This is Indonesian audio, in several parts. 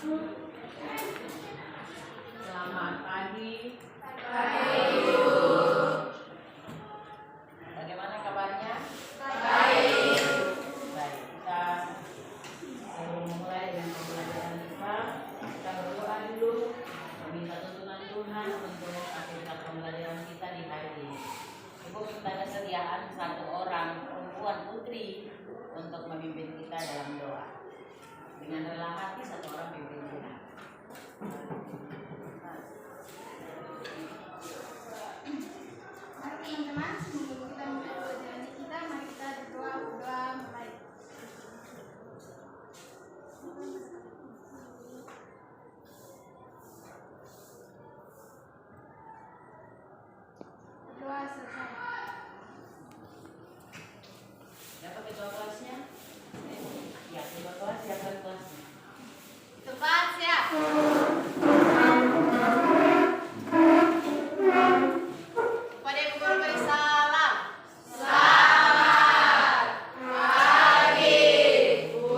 Selamat pagi. Bagaimana kabarnya? Baik. Kita sebelum memulai dengan pembelajaran kita berdoa dulu, meminta tuntunan Tuhan untuk aktivitas pembelajaran kita di hari ini. Ibu minta kesediaan satu orang perempuan putri untuk memimpin kita dalam doa. Dengan rela hati satu orang pimpin kita. Mari teman-teman, sebelum kita mulai pelajaran kita, mari kita berdoa mulai. Berdoa selesai. Dapat ketua kelasnya? Ya, ketua kelas siapkan kelasnya. Tepat, siap. Kepada Ibu Guru beri salam. Selamat pagi, Bu.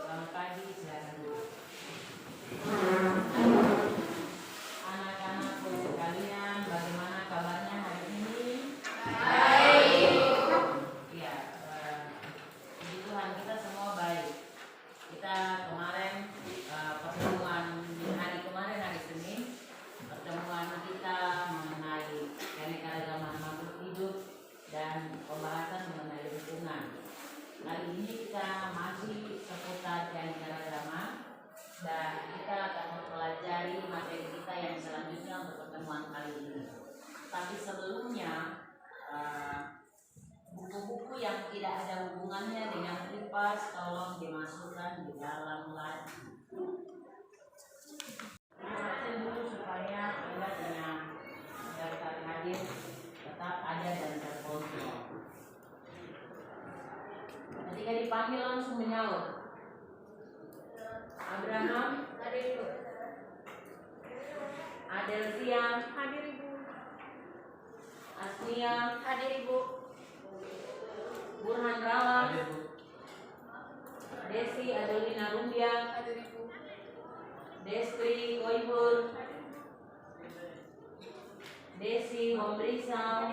Selamat pagi, silakan. Anak-anakku sekalian, bagaimana kabarnya hari ini? Baik. Ya, puji Tuhan kita semua baik. Kita kemarin pertemuan hari kemarin hari Senin, pertemuan kita mengenai keanekaragaman makhluk hidup dan pembahasan mengenai lingkungan. Kali ini kita masih seputar keanekaragaman dan kita akan mempelajari materi kita yang selanjutnya untuk pertemuan kali ini. Tapi sebelumnya buku-buku yang tidak ada hubungannya dengan kipas tolong dimasukkan di dalam laci. Dulu supaya Anda dengan daftar hadir tetap ada dan terkontrol. Ketika dipanggil langsung menyaut. Abraham, hadir Ibu. Adelsia, hadir Ibu. Asnia, hadir Ibu. Burhan Rawan, Desi Adolina Rumbia, Hadir Ibu. Destri Koibur, Desi Homrisa,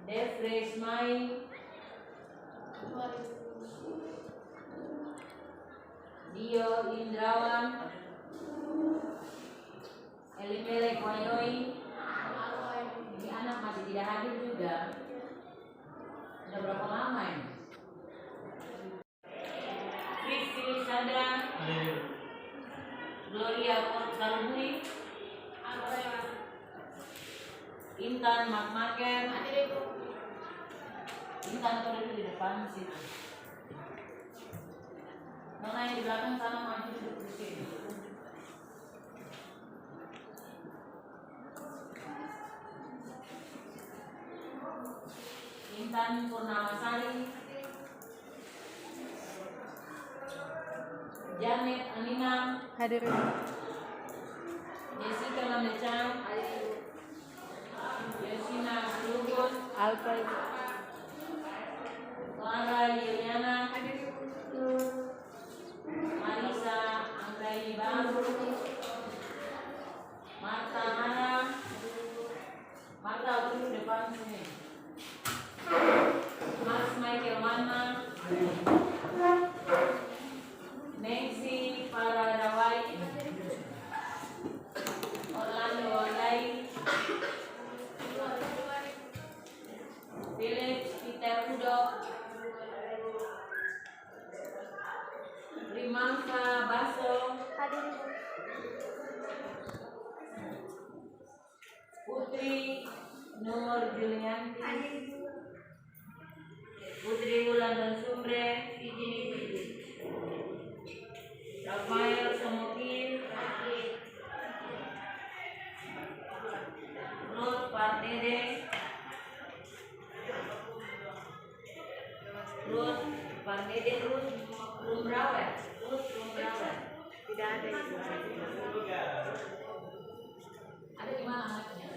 Defre Ismail, Dio Indrawan, Elimelek Wainoi. Ini anak masih tidak hadir juga. Sudah berapa lama ini? Kristi Sadra, Gloria Salburi, Intan Makmaker, Intan kalau itu di depan situ. Nona yang di belakang sana maju duduk di sini. Intan Purnamasari, Janet Anina, Hadir Ibu. Jessica Lamechan, Yosina Lugun, Alpa Ibu. Clara Yuliana, Marisa Anggraini Baru, Marta Hana, Marta duduk depan sini. Mas Michael Mana, Nancy Pararawai, Orlando Wandai, Philip Peter Udok, Rimangka Baso, Hadir Ibu. Putri Nur Julianti, Hadir Ibu. Putri Wulandar Sumbre, izin ibu. Rafael Somokin, Ruth Pardede, Ruth Rumbrawe, tidak ada ibu. Ada di mana anaknya?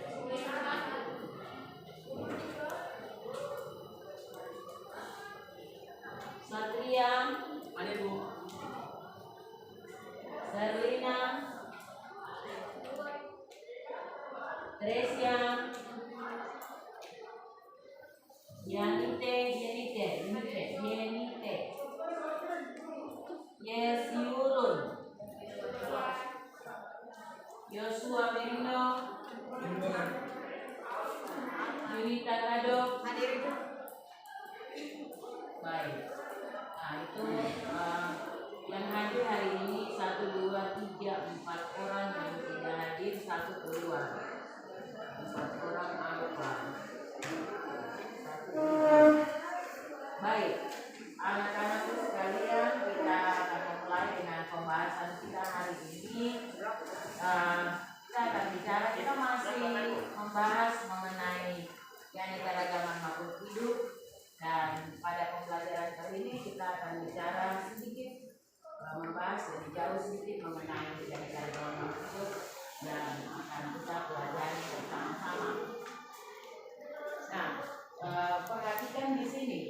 Satria, ada Bu. Grecia, Yanite, Yesyurun, Yosua Merino, Yunita Kado, baik. Nah itu yang hadir hari ini 1, 2, 3, 4 orang, yang tidak hadir 1 keluar. 4 orang apa? Baik, anak-anakku sekalian, kita akan mulai dengan pembahasan kita hari ini. Kita akan bicara, kita masih membahas mengenai keanekaragaman makhluk hidup, dan pada pembelajaran kali ini kita akan bicara sedikit, membahas lebih jauh sedikit mengenai keanekaragaman makhluk hidup, dan akan kita pelajari bersama-sama. Nah, perhatikan di sini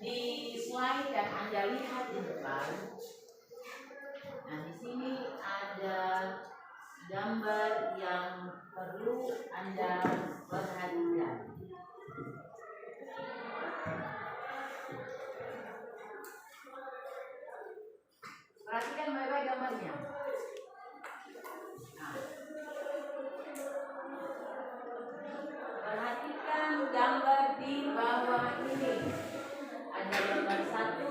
di slide yang Anda lihat di depan. Nah, di sini ada gambar yang perlu Anda perhatikan. Perhatikan baik-baik gambarnya. Nah, perhatikan gambar di bawah ini. Ada gambar 1.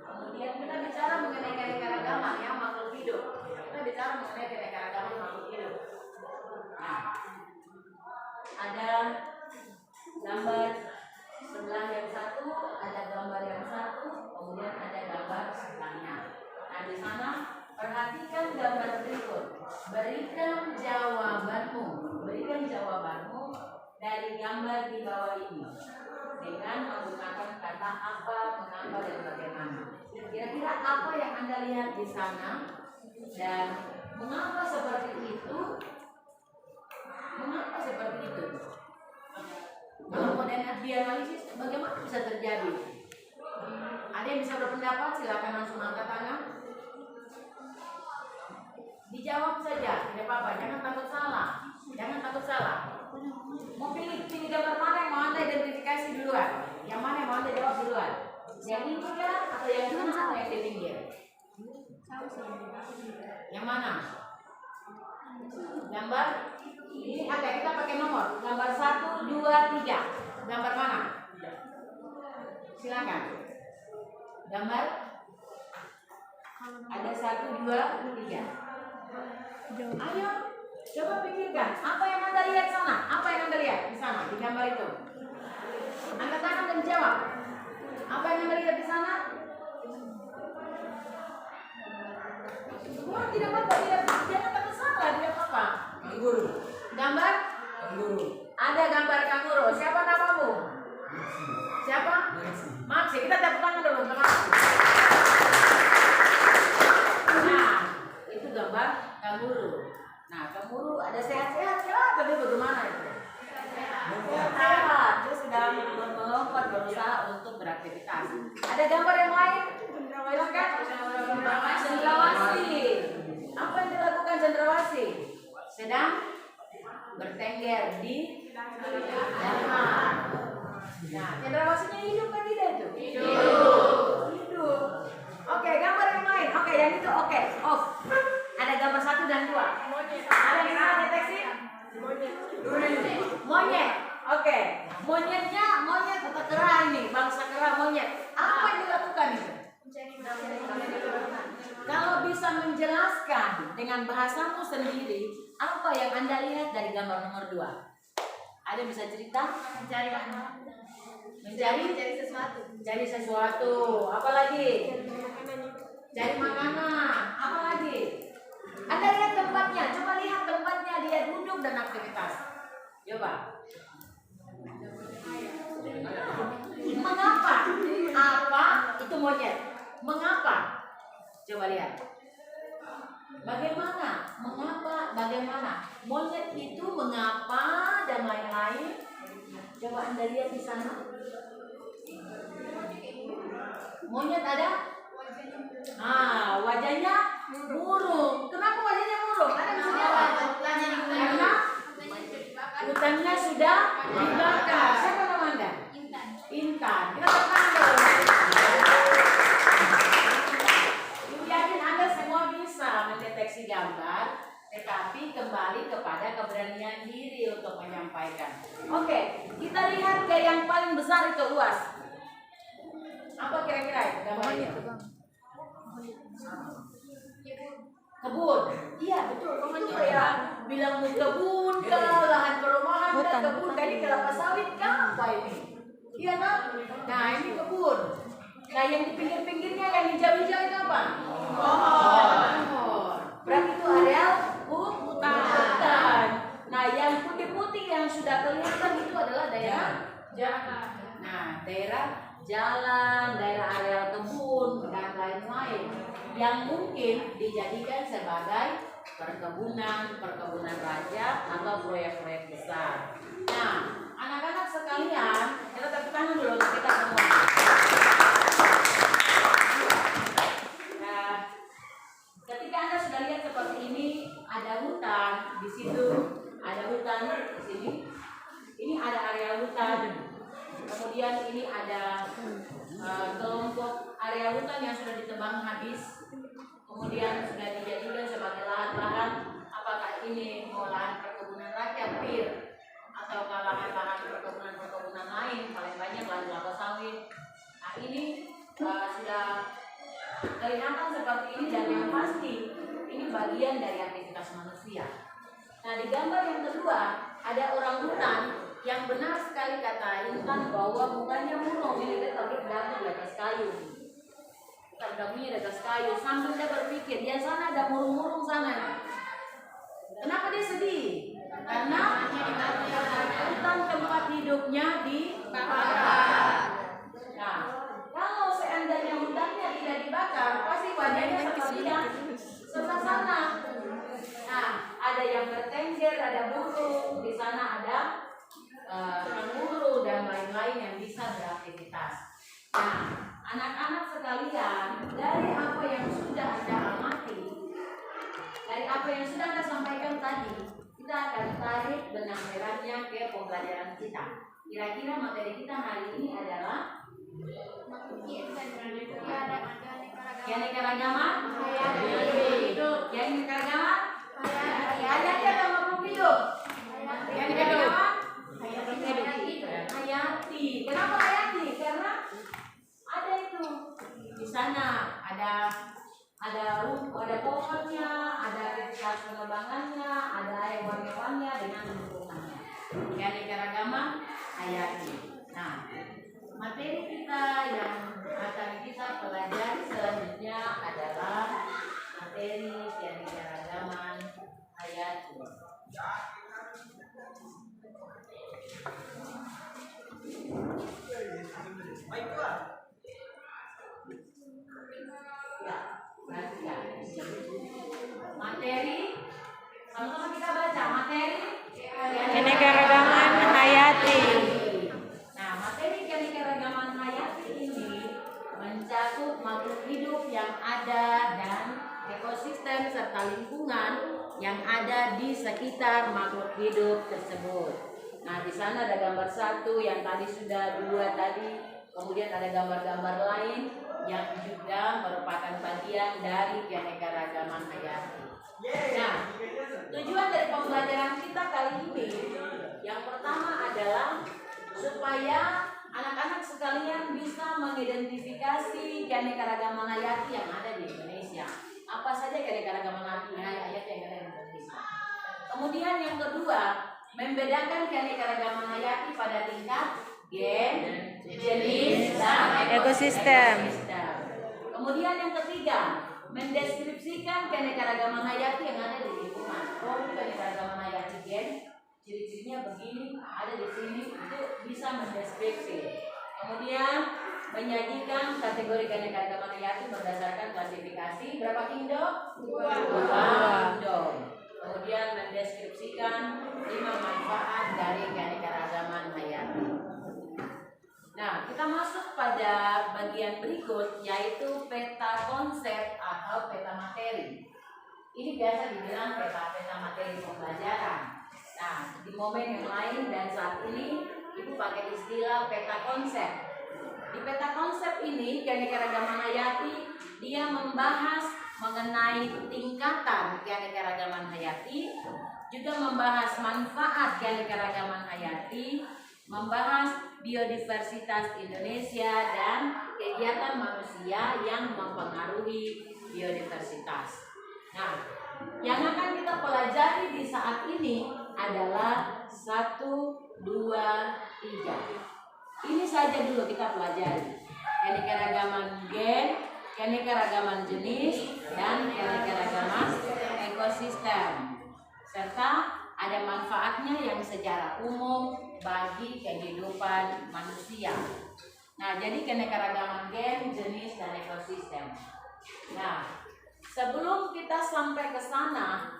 Kemudian kita bicara mengenai keanekaragaman ya makhluk hidup. Kita bicara mengenai keanekaragaman makhluk hidup. Nah, ada gambar sebelah yang 1, ada gambar yang 1, kemudian ada gambar sebelahnya. Nah, di sana perhatikan gambar berikut. Berikan jawabanmu dari gambar di bawah ini dengan menggunakan kata apa, mengapa, dan bagaimana. Kira-kira apa yang Anda lihat di sana dan mengapa seperti itu? Mengapa seperti itu? Kalau modern dianalisis, bagaimana bisa terjadi? Ada yang bisa berpendapat? Silakan langsung angkat tangan. Dijawab saja, tidak apa-apa. Jangan takut salah. Mau pilih gambar mana yang mau Anda identifikasi duluan? Yang mana yang mau Anda jawab duluan? Yang ini kah? Atau yang mana? Atau yang di pinggir? Yang mana? Gambar ini. Oke, kita pakai nomor. Gambar 1, 2, 3. Gambar mana? Silakan. Gambar ada 1, 2, 3. Ayo, coba pikirkan. Apa yang Anda lihat sana? Apa yang Anda lihat di sana di gambar itu? Angkat tangan dan jawab. Apa yang Anda lihat di sana? Semua tidak apa-apa, jangan takut salah, tidak apa-apa. Kanguru. Gambar? Kanguru. Ada gambar kanguru. Siapa namamu? Siapa? Maxi. Kita tepuk tangan dulu untuk Maxi. Nah, itu gambar kanguru. Nah, kanguru ada sehat-sehat ya, tapi bagaimana itu? Sehat. Dia sedang melompat berusaha untuk beraktivitas. Ada gambar yang lain? Silakan. Cendrawasih. Apa yang dilakukan cendrawasih? Sedang bertengger di dalam. Nah, cendrawasihnya hidup kan tidak itu? Hidup. Oke, gambar yang lain. Oke, yang itu oke. Off. Ada gambar 1 dan 2. Ada yang bisa deteksi? Monyet. Oke. Monyet kata kera ini, bangsa kera monyet. Apa yang dilakukan itu? Kalau bisa menjelaskan dengan bahasamu sendiri, apa yang Anda lihat dari gambar nomor 2? Ada yang bisa cerita? Mencari sesuatu. Apa lagi? Cari makanan. Apa lagi? Anda lihat tempatnya. Coba lihat tempatnya, dia duduk dan aktivitas. Coba. Mengapa? Apa? Itu monyet. Mengapa? Coba lihat. Bagaimana? Mengapa? Bagaimana? Monyet itu mengapa dan lain-lain. Coba Anda lihat di sana. Monyet ada? Wajahnya murung. Kenapa wajahnya murung? Ada yang bisa jawab? sampaikan. Oke, kita lihat ke yang paling besar itu luas. Apa kira-kira gambarnya? Kebun. Iya betul. Itu kayak bilang kebun ke lahan perumahan ke kebun tadi kelapa sawit kan apa ini? Iya kan? Nah ini kebun. Nah yang di pinggir-pinggirnya yang hijau-hijau itu apa? Pohon. Berarti itu areal hutan. Nah yang putih-putih yang sudah kelihatan itu adalah daerah jalan. Nah daerah jalan, daerah areal kebun dan lain-lain yang mungkin dijadikan sebagai perkebunan raja atau proyek-proyek besar. Nah, anak-anak sekalian, kita tepuk tangan dulu untuk kita semua. Nah, ketika Anda sudah lihat seperti ini, ada hutan di situ, ada hutan di sini. Ini ada area hutan. Kemudian ini ada kelompok area hutan yang sudah ditebang habis. Kemudian sudah dijadikan sebagai lahan-lahan. Apakah ini mau lahan perkebunan rakyat pir atau lahan-lahan perkebunan lain, paling banyak lahan kelapa sawit. Nah ini sudah kelihatan seperti ini dan yang pasti ini bagian dari aktivitas manusia. Nah di gambar yang kedua ada orang hutan yang benar sekali kata Intan bahwa bukannya murung, ini dia tapi berada di atas kayu. Terdampingnya di atas kayu sambil dia berpikir, dia sana ada murung-murung sana. Kenapa dia sedih? Karena hutan tempat hidupnya dibakar. Nah, kalau seandainya hutannya tidak dibakar, pasti wajahnya seperti yang sebelah sana. Nah, ada yang bertengger, ada burung, di sana ada kanguru dan lain-lain yang bisa beraktivitas. Nah, anak-anak sekalian, dari apa yang sudah Anda amati, dari apa yang sudah Anda sampaikan tadi, kita akan tarik benang merahnya ke pembelajaran kita. Kira-kira materi kita hari ini adalah keanekaragaman. Keanekaragaman. Hayati atau makhluk hidup? Keanekaragaman. Hayati. Kenapa hayati? Karena ada itu di sana ada pohonnya, ada aktivitas penerbangannya, ada hewan-hewannya dengan lingkungannya. Keanekaragaman hayati. Nah, materi kita yang akan kita pelajari selanjutnya adalah materi keanekaragaman hayati. Materi sama-sama kita baca materi keanekaragaman hayati. Nah, materi keanekaragaman hayati ini mencakup makhluk hidup yang ada dan ekosistem serta lingkungan yang ada di sekitar makhluk hidup tersebut. Nah, di sana ada gambar satu yang tadi sudah dua tadi, kemudian ada gambar-gambar lain yang juga merupakan bagian dari keanekaragaman hayati. Nah, tujuan dari pembelajaran kita kali ini yang pertama adalah supaya anak-anak sekalian bisa mengidentifikasi keanekaragaman hayati yang ada di Indonesia. Apa saja keanekaragaman hayati yang ada di Indonesia. Kemudian yang kedua, membedakan keanekaragaman hayati pada tingkat gen, jenis, dan ekosistem. Kemudian yang ketiga, mendeskripsikan keanekaragaman hayati yang ada di lingkungan. Oh, keanekaragaman hayati gen, ciri-cirinya begini, ada di sini, itu bisa mendeskripsi. Kemudian menyajikan kategori keanekaragaman hayati berdasarkan klasifikasi berapa kingdom? 2 kingdom. Kemudian mendeskripsikan 5 manfaat dari keanekaragaman hayati. Nah, kita masuk pada bagian berikut, yaitu peta konsep atau peta materi. Ini biasa dibilang peta materi pembelajaran. Nah, di momen yang lain dan saat ini Ibu pakai istilah peta konsep. Di peta konsep ini, keanekaragaman hayati dia membahas mengenai tingkatan keanekaragaman hayati juga membahas manfaat keanekaragaman hayati, membahas biodiversitas Indonesia dan kegiatan manusia yang mempengaruhi biodiversitas. Nah, yang akan kita pelajari di saat ini adalah 1, 2, 3. Ini saja dulu kita pelajari. Keanekaragaman gen, keanekaragaman jenis, dan keanekaragaman ekosistem. Serta ada manfaatnya yang secara umum bagi kehidupan manusia. Nah, jadi keanekaragaman gen, jenis, dan ekosistem. Nah, sebelum kita sampai ke sana,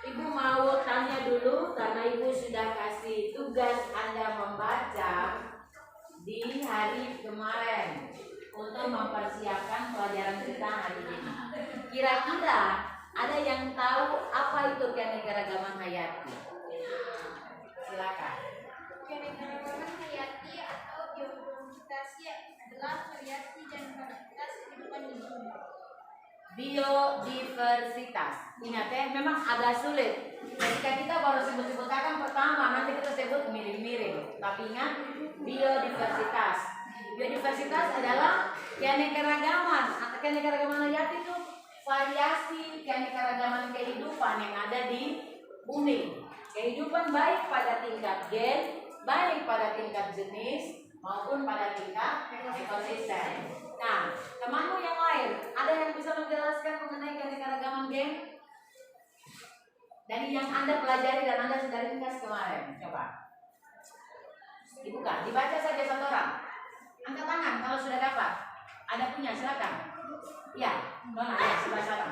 Ibu mau tanya dulu karena Ibu sudah kasih tugas Anda membaca di hari kemarin untuk mempersiapkan pelajaran kita hari ini. Kira-kira ada yang tahu apa itu keanekaragaman hayati? Silakan. Keanekaragaman hayati atau biodiversitas adalah variasi dan varietas kehidupan di bumi. Biodiversitas. Ingat ya, memang agak sulit. Ketika kita baru sebut-sebut akan pertama, nanti kita sebut miring-miring. Tapi ingat, biodiversitas. Biodiversitas adalah keanekaragaman. Keanekaragaman hayati itu variasi keanekaragaman kehidupan yang ada di bumi. Kehidupan baik pada tingkat gen, baik pada tingkat jenis, maupun pada tingkat ekosistem. Nah, temanmu yang lain, ada yang bisa menjelaskan mengenai keanekaragaman gen? Dari yang Anda pelajari dan Anda sudah ringkas kemarin, coba. Dibuka, dibaca saja satu orang. Angkat tangan kalau sudah dapat. Ada punya, silakan. Ya, Nona, ya, sebelah sana.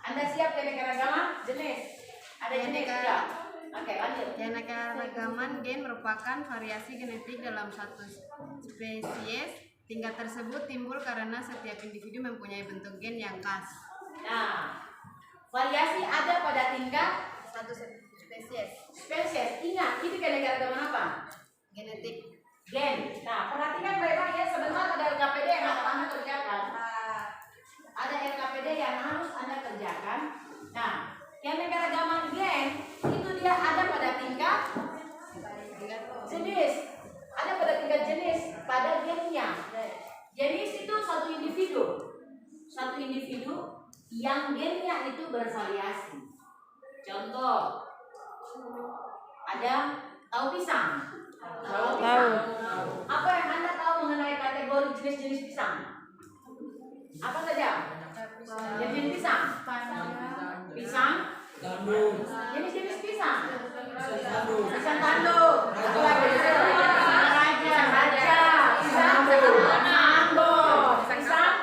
Anda siap keanekaragaman jenis? Ada jenis tidak? Oke, lanjut. Keanekaragaman gen merupakan variasi genetik dalam satu spesies. Tingkat tersebut timbul karena setiap individu mempunyai bentuk gen yang khas. Nah, variasi ada pada tingkat Satu spesies spesies. Ingat, itu keanekaragaman apa? genetik. Gen. Nah, perhatikan baik-baik ya. Sebentar ada LKPD yang harus Anda kerjakan. Ada LKPD yang harus Anda kerjakan. Nah, keanekaragaman gen itu dia ada pada tingkat jenis. Ada pada tingkat jenis pada gennya. Jenis itu satu individu. Satu individu yang gennya itu bervariasi. Contoh, ada tahu pisang? Tahu. Apa yang Anda tahu mengenai kategori jenis-jenis pisang? Apa saja? Jenis pisang. Pisang. Jenis-jenis pisang. Pisang tanduk. Apa lagi? Raja. Pisang mambo. Pisang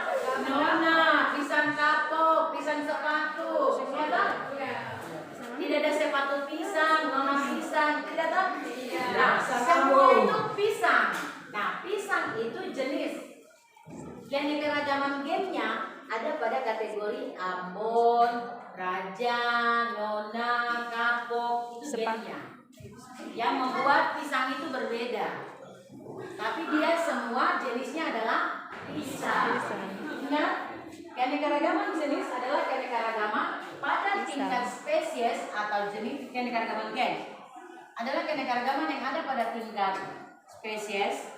nona. Pisang kapok. Pisang sepatu. Ya tak? Tidak ada sepatu pisang, nona pisang. Tidak tak? Nah, semua itu pisang. Nah, pisang itu jenis. Keanekaragaman gennya ada pada kategori Ambon, Raja, Nona, Kapok, itu gennya. Yang membuat pisang itu berbeda. Tapi dia semua jenisnya adalah pisang. Ingat, keanekaragaman jenis adalah keanekaragaman pada tingkat spesies atau jenis. Keanekaragaman gen adalah keanekaragaman yang ada pada tingkat spesies,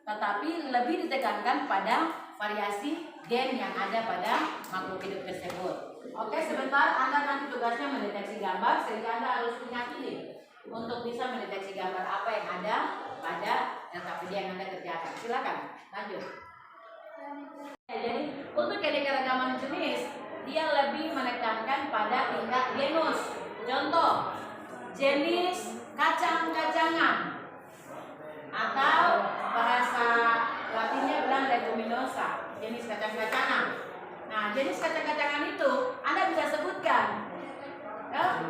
tetapi lebih ditekankan pada variasi gen yang ada pada makhluk hidup tersebut. Oke, sebentar Anda nanti tugasnya mendeteksi gambar, sehingga Anda harus punya ini untuk bisa mendeteksi gambar apa yang ada pada LKPD yang Anda kerjakan. Silakan, lanjut. Jadi untuk keanekaragaman jenis, dia lebih menekankan pada tingkat genus. Contoh, jenis kacang-kacangan, atau bahasa Latinnya bilang leguminosa, jenis kacang-kacangan. Nah, jenis kacang-kacangan itu Anda bisa sebutkan. Ya?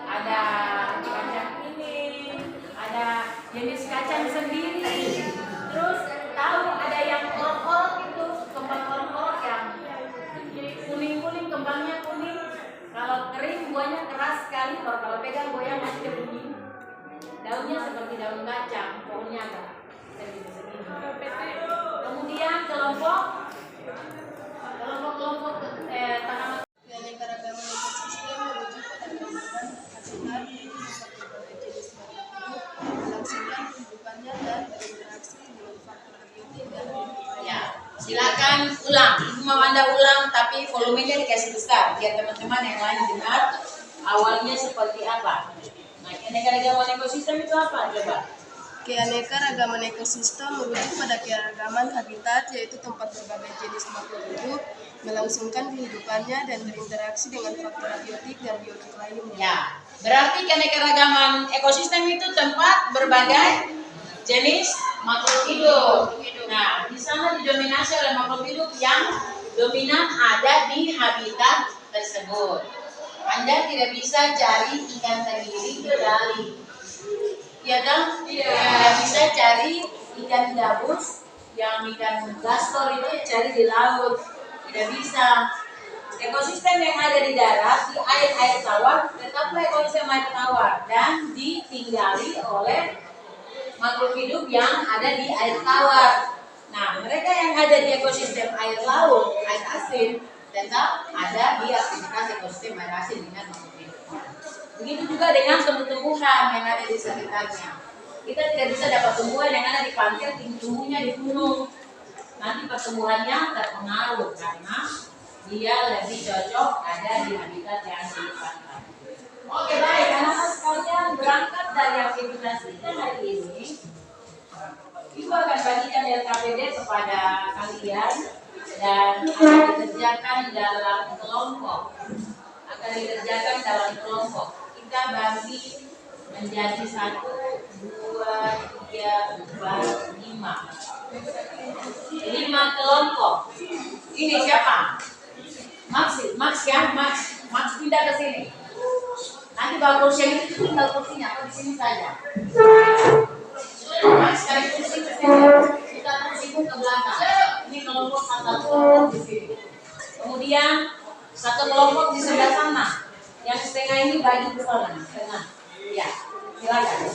Ada kacang ini, ada jenis kacang sendiri. Terus tahu ada yang orok-orok itu, kembang orok-orok yang kuning-kuning, kembangnya kuning. Kalau kering buahnya keras sekali, kalau pegang buahnya masih berbunyi. Daunnya seperti daun kacang, pohonnya agak segini-segini. Kemudian kelompok tanaman. Keanekaragaman ekosistem merujuk pada perkembangan mau Anda ulang, tapi volumenya dikasih besar biar teman-teman yang lain dengar awalnya seperti apa. Nah, keanekaragaman ekosistem itu apa? Coba. Keanekaragaman ekosistem merujuk pada keragaman habitat, yaitu tempat berbagai jenis makhluk hidup melangsungkan kehidupannya dan berinteraksi dengan faktor abiotik dan biotik lainnya. Ya, berarti keanekaragaman ekosistem itu tempat berbagai jenis makhluk hidup. Nah, di sana didominasi oleh makhluk hidup yang dominan ada di habitat tersebut. Anda tidak bisa cari ikan tenggiri ke Bali. Ya dong? Tidak bisa cari ikan gabus yang ikan gastor itu cari di laut. Tidak bisa. Ekosistem yang ada di darat, di air-air tawar, tetaplah ekosistem air tawar dan ditinggali oleh makhluk hidup yang ada di air tawar. Nah, mereka yang ada di ekosistem air laut, air asin, tetap ada di aktivitas ekosistem air asin dengan makhluk hidupnya. Begitu juga dengan tumbuh-tumbuhan yang ada di sekitarnya. Kita tidak bisa dapat tumbuhan yang ada di pantai, tumbuhnya di gunung. Nanti pertumbuhannya terpengaruh karena dia lebih cocok ada di habitat yang di pantai. Oke, baik, anak-anak sekalian, berangkat dari aktivitas kita hari ini, Ibu akan bagikan LKPD kepada kalian dan akan dikerjakan dalam kelompok. Kita bagi menjadi 1, 2, 3, 4, 5. 5 kelompok. Ini siapa? Max ya, Max pindah ke sini. Nanti bawa kursi itu tinggal kursinya atau di sini saja. Max cari kursi ke sini. Kita kursimu ke belakang. Ini kelompok 1 kelompok di sini. Kemudian 1 kelompok di sebelah sana. Yang setengah ini bagi ke sana, setengah. Ya, silakan.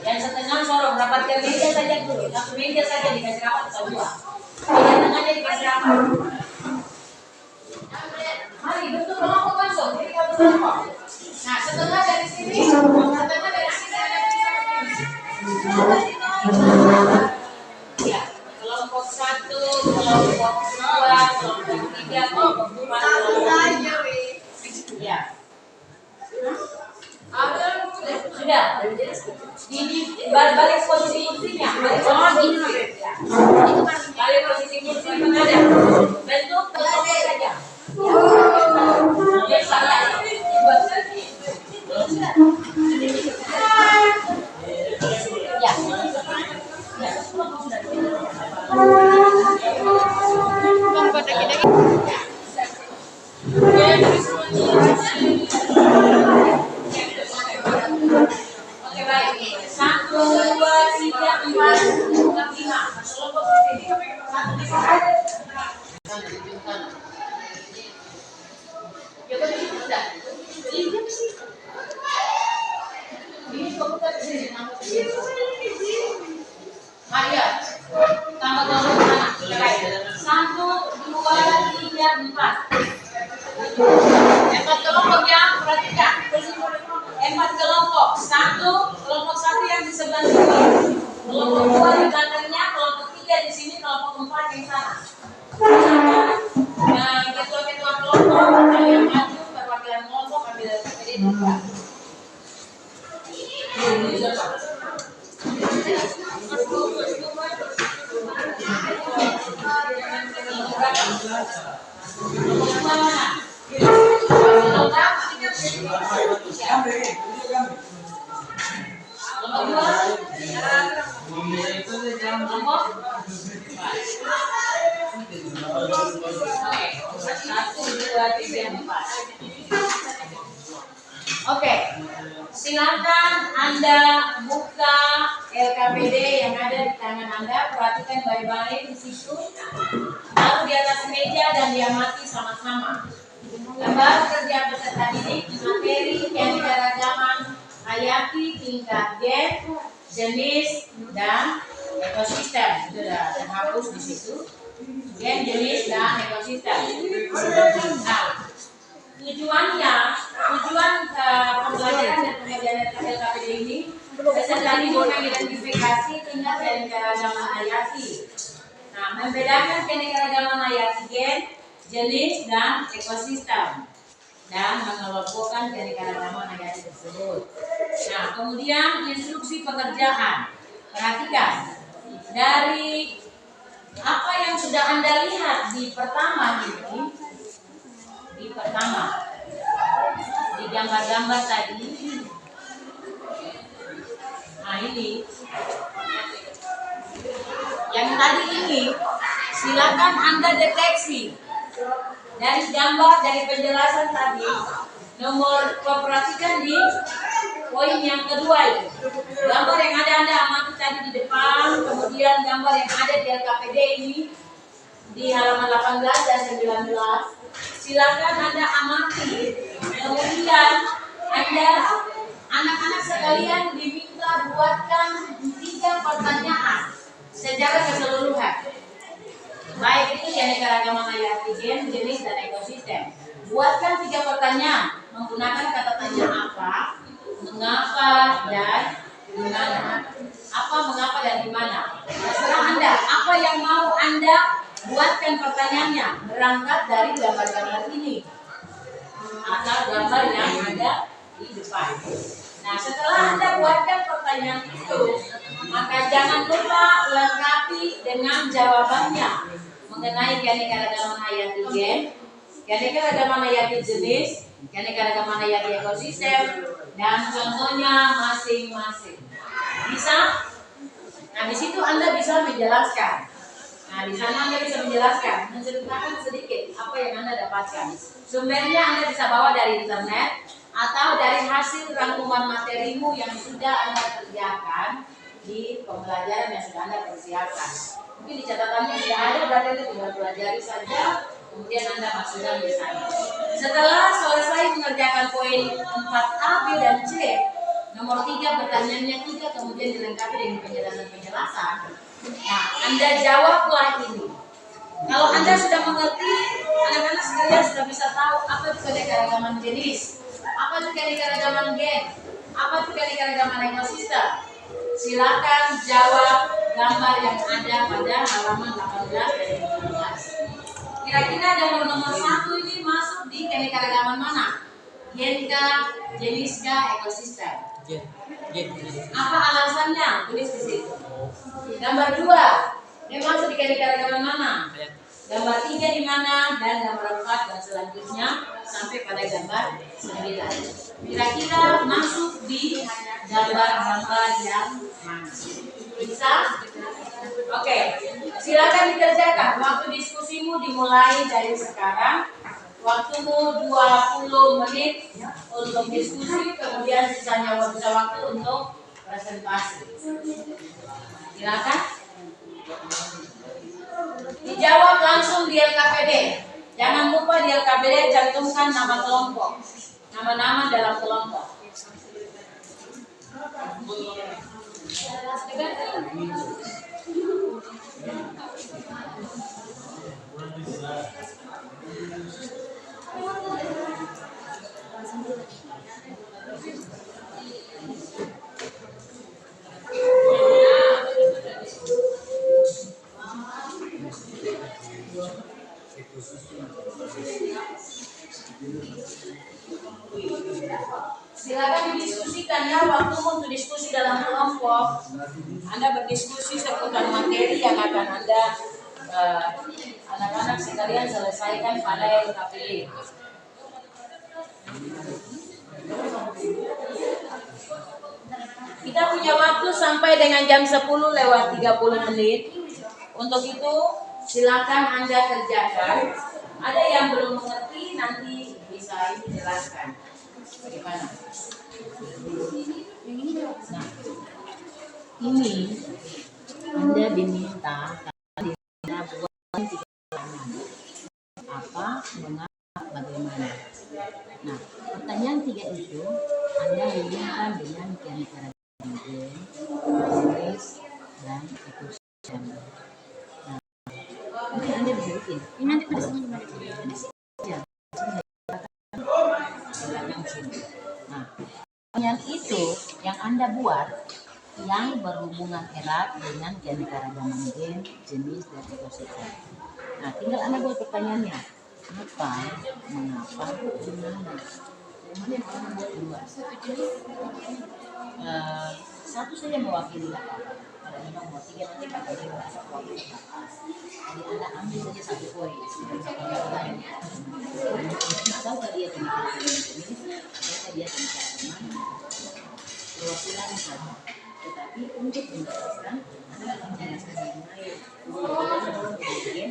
Yang setengah sorong rapatkan meja saja dulu. 1 meja saja dikasih rapat atau 2. Meja tengahnya dikasih rapat. Mari bentuk kelompok masuk. Jadi kamu kelompok. Nah, setengah dari sini, setengah dari sini ada di sini. Ya, kelompok 1, kelompok 2, kelompok 3, kelompok 4, kelompok 5. Ya. Sudah. Ini balik posisi kursinya. Balik posisi kursi ada. Bentuk kelompok saja. Ya, salah. Oke, baik. 1, 2, 3, 4, 5. Kelompok di sini. 1 di sana. Coba di situ sudah. Ini komputer di sini. Maria, tambah kelompok sana. 1, 2, 3, 4. 4 kelompok yang perhatikan. 4 kelompok. 1 kelompok 1 yang di sebelah sini. Kelompok 2 di belakangnya, kelompok 3 di sini, kelompok 4 di sana. Nah, ketua-ketua kelompok yang maju perwakilan kelompok ambil KPD juga. Oke, silakan Anda buka LKPD yang ada di tangan Anda, perhatikan baik-baik di situ. Lalu di atas meja dan diamati sama-sama. Lembar kerja peserta didik materi keanekaragaman hayati tingkat gen, jenis dan ekosistem. Sudah terhapus di situ. Gen, jenis dan ekosistem. Nah, tujuan pembelajaran dan pengajaran LKPD ini peserta didik mengidentifikasi tingkat keanekaragaman hayati. Nah, membedakan keanekaragaman hayati gen, jenis, dan ekosistem, dan mengelompokkan keanekaragaman hayati tersebut. Nah, kemudian instruksi pekerjaan. Perhatikan, dari apa yang sudah Anda lihat di pertama ini, di gambar-gambar tadi, nah ini, yang tadi ini, silakan Anda deteksi dari gambar, dari penjelasan tadi. Nomor, perhatikan di poin yang kedua itu, gambar yang ada Anda amati tadi di depan, kemudian gambar yang ada di LKPD ini di halaman 18 dan 19. Silakan Anda amati. Kemudian Anda, anak-anak sekalian, diminta buatkan 3 pertanyaan secara keseluruhan. Baik itu keanekaragaman hayati gen, jenis, dan ekosistem. Buatkan 3 pertanyaan menggunakan kata tanya apa, mengapa, dan di mana. Apa, mengapa, dan di mana. Terserah Anda, apa yang mau Anda buatkan pertanyaannya berangkat dari gambar-gambar ini atau gambar yang ada di depan. Nah, setelah Anda buatkan pertanyaan itu, maka jangan lupa lengkapi dengan jawabannya mengenai keanekaragaman hayati gen, keanekaragaman hayati jenis, keanekaragaman hayati ekosistem, dan contohnya masing-masing. Bisa? Nah, di situ Anda bisa menjelaskan. Nah, di sana Anda bisa menjelaskan, menceritakan sedikit apa yang Anda dapatkan. Sumbernya Anda bisa bawa dari internet atau dari hasil rangkuman materimu yang sudah Anda kerjakan di pembelajaran yang sudah Anda persiapkan. Mungkin di catatannya sudah ada, berarti Anda tinggal pelajari saja, kemudian Anda masukkan di sana. Setelah selesai mengerjakan poin 4A, B, dan C, nomor 3 pertanyaannya 3, kemudian dilengkapi dengan penjelasan-penjelasan. Nah, Anda jawablah ini. Kalau Anda sudah mengerti, anak-anak sekalian sudah bisa tahu apa itu keanekaragaman jenis, apa itu keanekaragaman gen, apa itu keanekaragaman ekosistem. Silakan jawab gambar yang ada pada halaman 18 dan 19. Kira-kira nomor 1 ini masuk di keanekaragaman mana? Genkah, jeniskah, ekosistem? Apa alasannya? Tulis di situ. Gambar 2, dia masuk di keanekaragaman mana? Gambar 3 di mana? Dan gambar 4 dan selanjutnya sampai pada gambar 9. Kira-kira masuk di gambar-gambar yang mana? Bisa? Oke, silakan dikerjakan. Waktu diskusimu dimulai dari sekarang. Waktumu 20 menit untuk diskusi, kemudian sisanya waktu untuk presentasi. Silakan. Dijawab langsung di LKPD. Jangan lupa di LKPD cantumkan nama kelompok, nama-nama dalam kelompok. Silakan didiskusikan ya, waktumu untuk diskusi dalam kelompok. Anda berdiskusi seputar materi yang akan Anda anak-anak sekalian selesaikan pada LKPD. Kita punya waktu sampai dengan jam 10:30 menit. Untuk itu silakan Anda kerjakan. Ada yang belum mengerti, nanti bisa dijelaskan. Bagaimana? Nah, ini Anda diminta buat apa, mengapa, bagaimana. Nah, pertanyaan 3 itu Anda hubungkan dengan keanekaragaman gen, jenis, dan ekosistem. Nah, ini Anda bisa bikin. Ini nanti pada sini gimana? Nah, pertanyaan itu yang Anda buat yang berhubungan erat dengan keanekaragaman gen, jenis, dan ekosistem. Nah, tinggal Anda buat pertanyaannya. Apa, mengapa, gimana? Mana yang orang buat dua? Satu saja mewakili apa? Kalau memang mau tiga nanti Pak Haji merasa mewakili apa? Jadi Anda ambil saja satu poin. Tahukah dia tentang jenis? Tahukah dia tentang perwakilan sama? Tetapi untuk menjelaskan, Anda akan menjelaskan yang lain. Kemudian,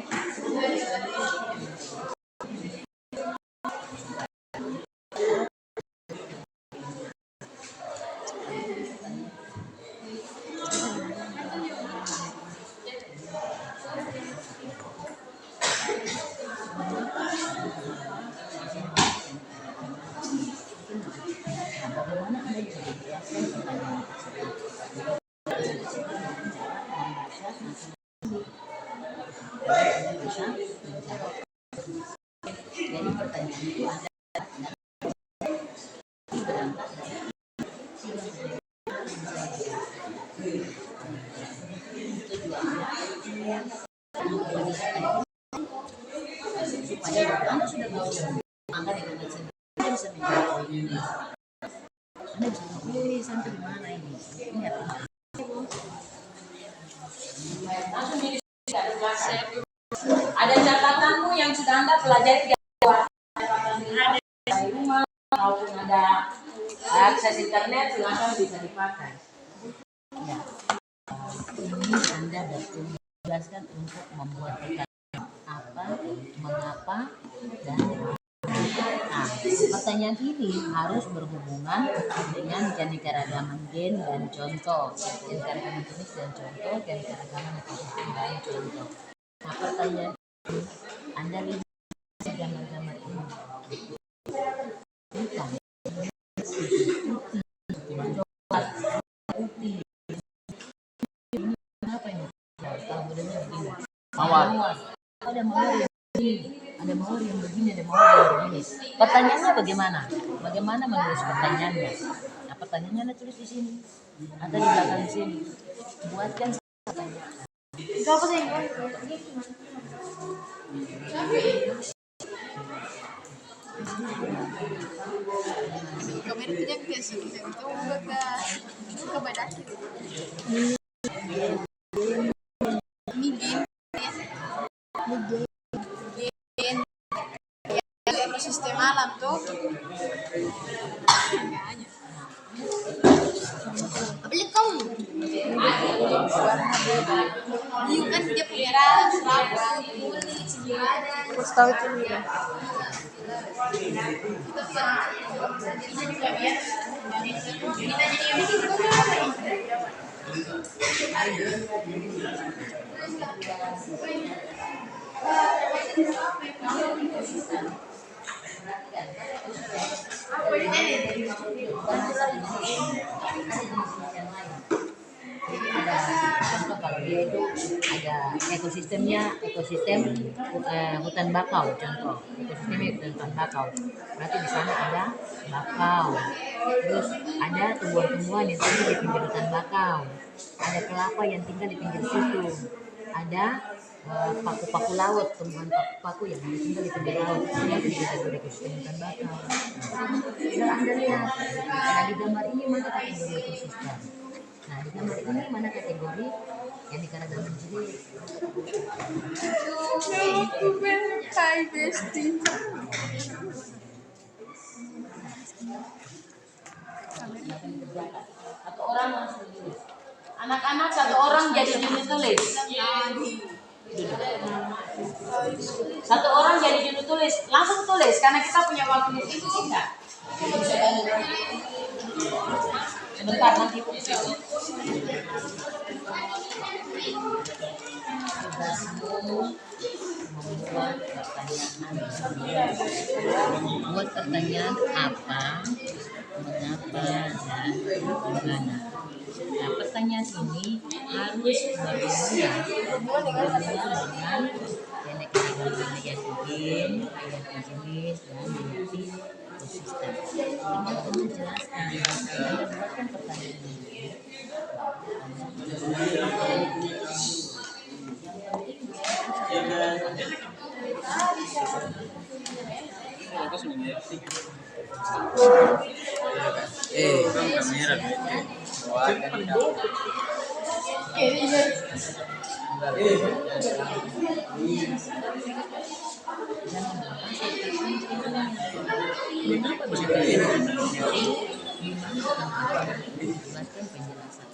bagaimana Anda bisa menjelaskan pertanyaan tersebut? Anda bisa menjawab. Jadi pertanyaan itu Anda berangkat supaya Anda sudah tahu maka dengan sendiri Anda bisa menjawab ini. Anda bisa tahu sampai di mana ini. Ini apa? Langsung jadi ada catatanmu yang sudah Anda pelajari di rumah maupun ada akses internet silakan bisa dipakai. Ya. Ini Anda ditugaskan untuk membuat pertanyaan apa, mengapa, dan nah, pertanyaan ini harus berhubungan dengan keanekaragaman gen dan contoh, keanekaragaman jenis dan contoh, keanekaragaman ekosistem dan contoh. Nah, pertanyaan ini Anda lihat gambar-gambar ini. Bukan. Putih. Ini kenapa ini? Kalau modelnya begini. Mawar. Ada mawar yang begini, ada mawar yang begini, ada mawar yang begini. Pertanyaannya bagaimana? Bagaimana menulis pertanyaannya? Nah, pertanyaannya Anda tulis di sini atau di belakang sini. Buatkan pertanyaan. Apa sih? Kemarin itu yang biasa kita itu ke badan. Ini gen ekosistem alam tuh. Beli kamu. Hiu kan dia punya serabang, kulit, semuanya. Aku tahu itu juga. Ada contoh kalau dia itu ada ekosistemnya, ekosistem hutan bakau contoh, ekosistemnya hutan bakau. Berarti di sana ada bakau, terus ada tumbuhan-tumbuhan yang tinggal di pinggir hutan bakau, ada kelapa yang tinggal di pinggir situ, ada paku-paku laut, tumbuhan paku-paku yang tinggal di pinggir laut, itu juga kategori ekosistem hutan bakau. Tinggal Anda lihat, nah di gambar ini mana kategori ekosistem. Nah, di gambar ini mana kategori yang dikaragaman jenis? Hai bestie. Satu orang langsung tulis. Anak-anak satu orang jadi juru tulis. Satu orang jadi juru tulis. Langsung tulis karena kita punya waktu di sini singkat. Sebentar nanti tugasmu membuat pertanyaan. Buat pertanyaan apa, mengapa, dan bagaimana. Nah, pertanyaan ini harus berhubungan dengan keanekaragaman hayati gen, hayati jenis, dan hayati ekosistem. Tinggal Anda jelaskan, Anda buatkan pertanyaan dulu. Mengapa bisa terjadi? Buatkan penjelasan.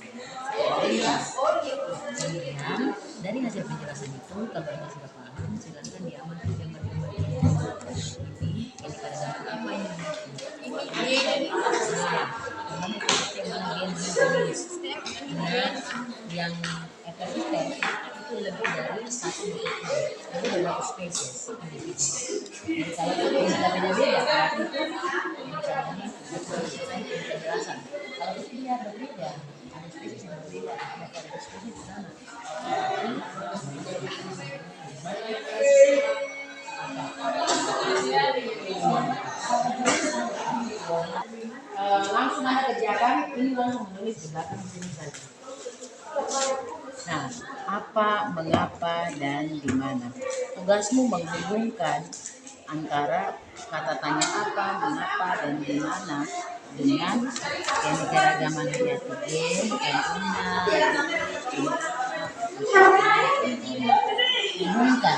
Kemudian dari hasil penjelasan itu, kalau Anda sudah paham, silakan diamati gambar-gambar ini. Ini keadaan apa ini? Dan yang ekosistem itu lebih dari satu dari beberapa spesies individu. Jadi kalau itu beda-beda berarti itu penjelasan. Kalau tidak berbeda, ada spesies yang berbeda, ada spesies di sana. Langsung ada kerjakan, ini langsung menulis di belakang sini saja. Nah, apa, mengapa, dan di mana. Tugasmu menghubungkan antara kata tanya apa, mengapa, dan di mana dengan keanekaragaman hayati gen, hubungkan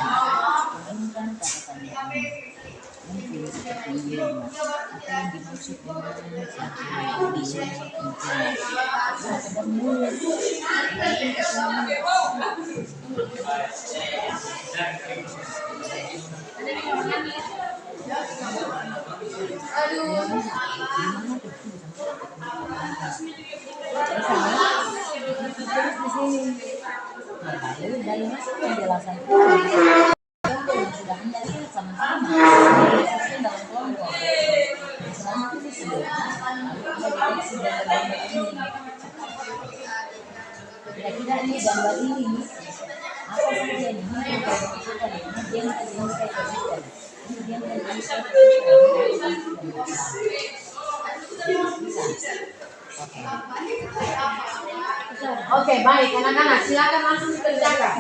kata tanya ini. Mungkin seperti ini, apa yang dimaksud dengan satu dari masuk penjelasan yang sudah Anda lihat sama-sama dalam kelompok. Selama ini sudah deteksi gambar-gambar ini. Kira-kira ini gambar ini apa saja yang dimaksudkan? Kemudian Oke, baik anak-anak, silakan langsung dikerjakan.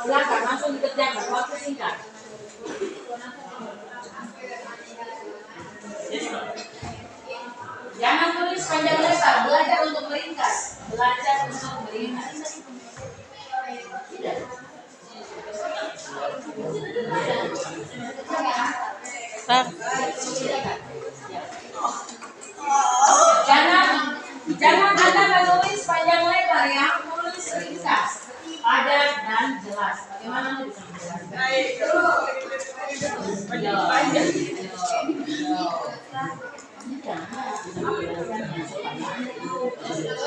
Silakan langsung dikerjakan. Waktu singkat. Jangan tulis panjang lebar, belajar untuk meringkas. Belajar untuk meringkas. Jangan Anda menulis panjang lebar ya, tulis ringkas, padat dan jelas. Bagaimana Anda bisa menjelaskan?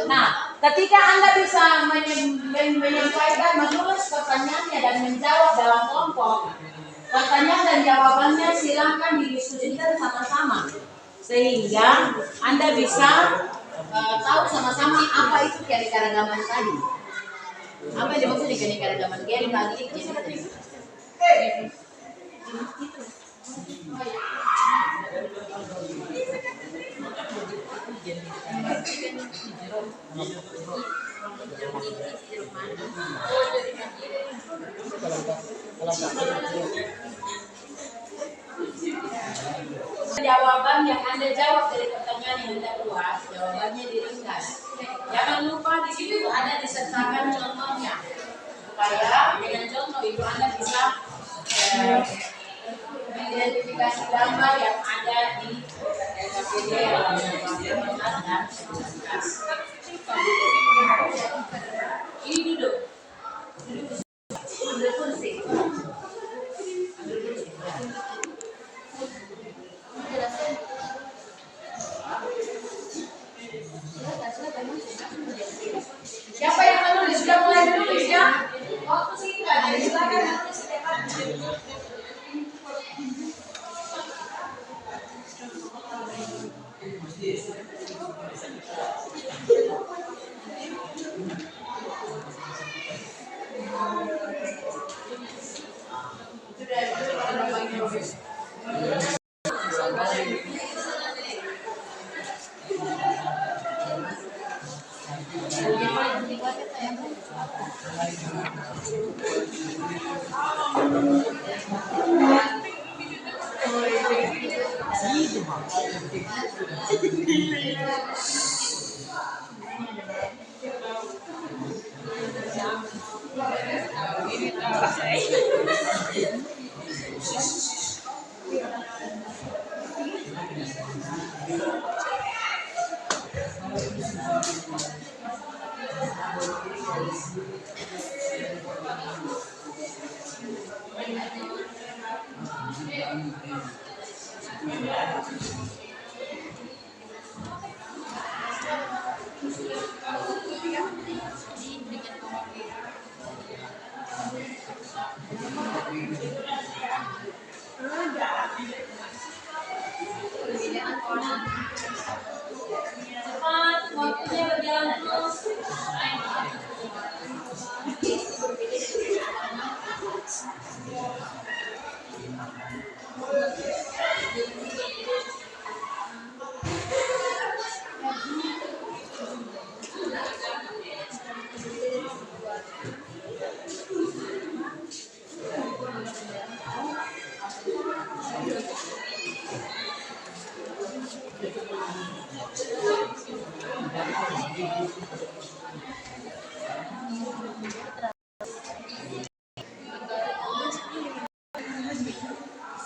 Nah, ketika Anda bisa menyampaikan, menulis pertanyaannya dan menjawab dalam kelompok, pertanyaan dan jawabannya silakan didiskusikan sama-sama, sehingga Anda bisa tahu sama-sama apa itu keanekaragaman tadi. Apa yang dimaksud dengan keanekaragaman? Gen, bagi, jenis. Jawaban yang Anda jawab dari pertanyaan yang Anda buat, jawabannya diringkas. Jangan lupa di situ ada disertakan contohnya, supaya dengan contoh itu Anda bisa mengidentifikasi gambar yang ada di KPD dan ini duduk kursi. Siapa yang menulis? Sudah mulai menulis ya? Waktu singkat, jadi silakan menulis setiap Cepat, waktunya berjalan terus.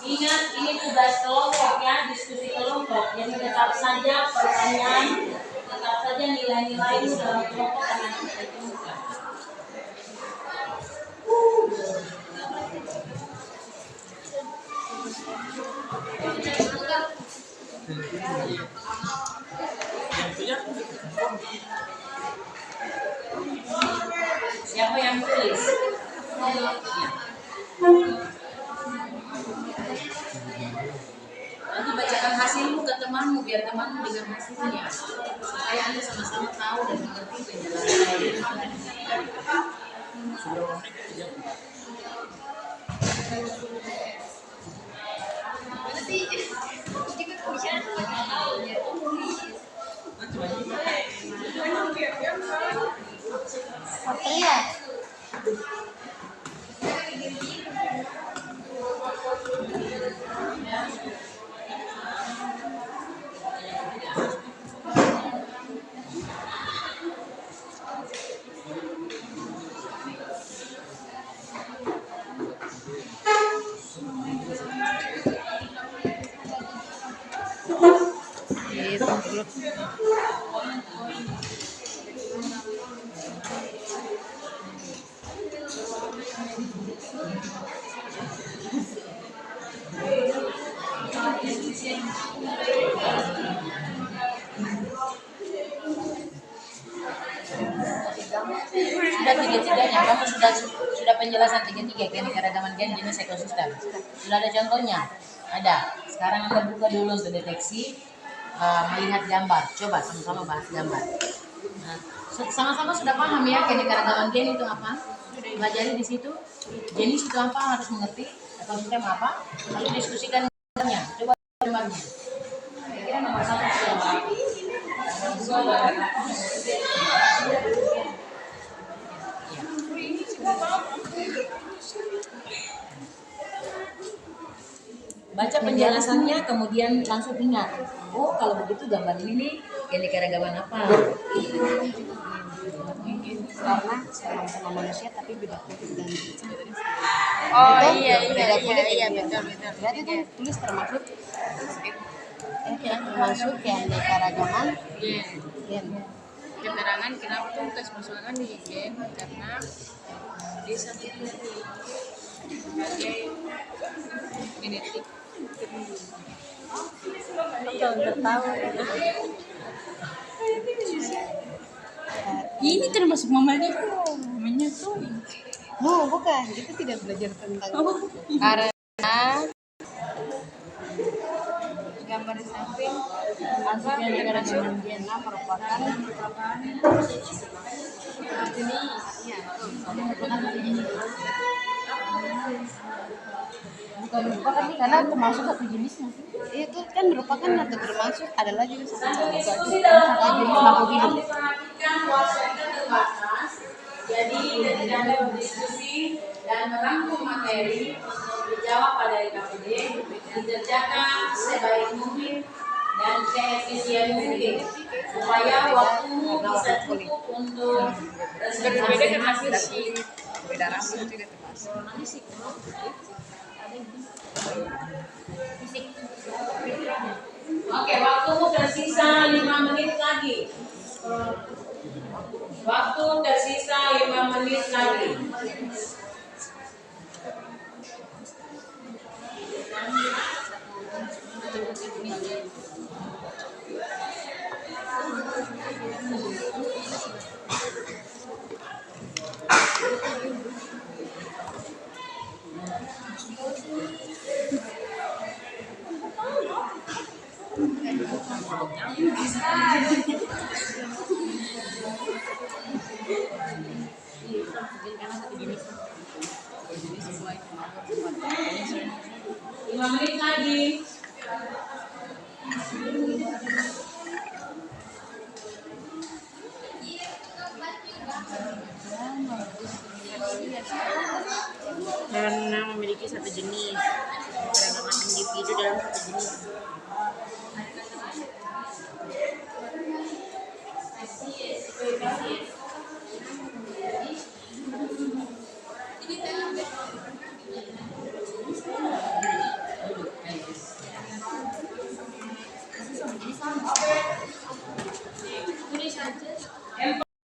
Ingat, ini tugas kelompok ya, diskusi kelompok. Jadi tetap saja pertanyaan, tetap saja nilai-nilai dalam kelompok akan kita temukan. Siapa yang tulis? Nanti bacakan hasilmu ke temanmu biar temanmu dengar hasilnya supaya Anda sama-sama tahu dan mengerti penjelasan. Iya. Sudah tiga-tiganya, kamu sudah penjelasan tiga-tiga keanekaragaman gen jenis ekosistem. Sudah ada contohnya? Ada. Sekarang Anda buka dulu untuk deteksi, melihat gambar. Coba sama-sama bahas gambar. Nah, sama-sama sudah paham ya keanekaragaman gen itu apa? Pelajari di situ. Jenis itu apa, harus mengerti ekosistem apa. Lalu diskusikan gambarnya. Coba gambarnya. Kira-kira nomor 1 sudah. Baca penjelasannya kemudian langsung ingat. Oh, kalau begitu gambar ini nih keanekaragaman apa? Karena sama-sama manusia tapi beda kulit dan Oh betul? iya Beda kulit iya ya. betul betul. Berarti itu tulis termasuk keanekaragaman gen. Keterangan kenapa tuh tes masukkan di gen karena dia satu sebagai genetik Tahu. ini termasuk mamalia menyusui. No, bukan. Kita tidak belajar tentang Karena gambar di samping apa keanekaragaman gen merupakan jenis. Iya, betul. Bukan karena termasuk satu jenisnya. Itu kan merupakan atau termasuk adalah juga satu jenis makhluk hidup. Diperhatikan waktu kita terbatas. Jadi ketika Anda berdiskusi dan merangkum materi untuk dijawab pada LKPD, dikerjakan sebaik mungkin dan keefisien mungkin supaya waktumu bisa cukup untuk Berbeda kan presentasi hasil masing-masing. sih. Beda rambut juga termasuk. Oke, waktumu tersisa 5 menit lagi. Waktu tersisa 5 menit lagi. Lima menit lagi. Karena memiliki satu jenis keragaman individu dalam satu jenis.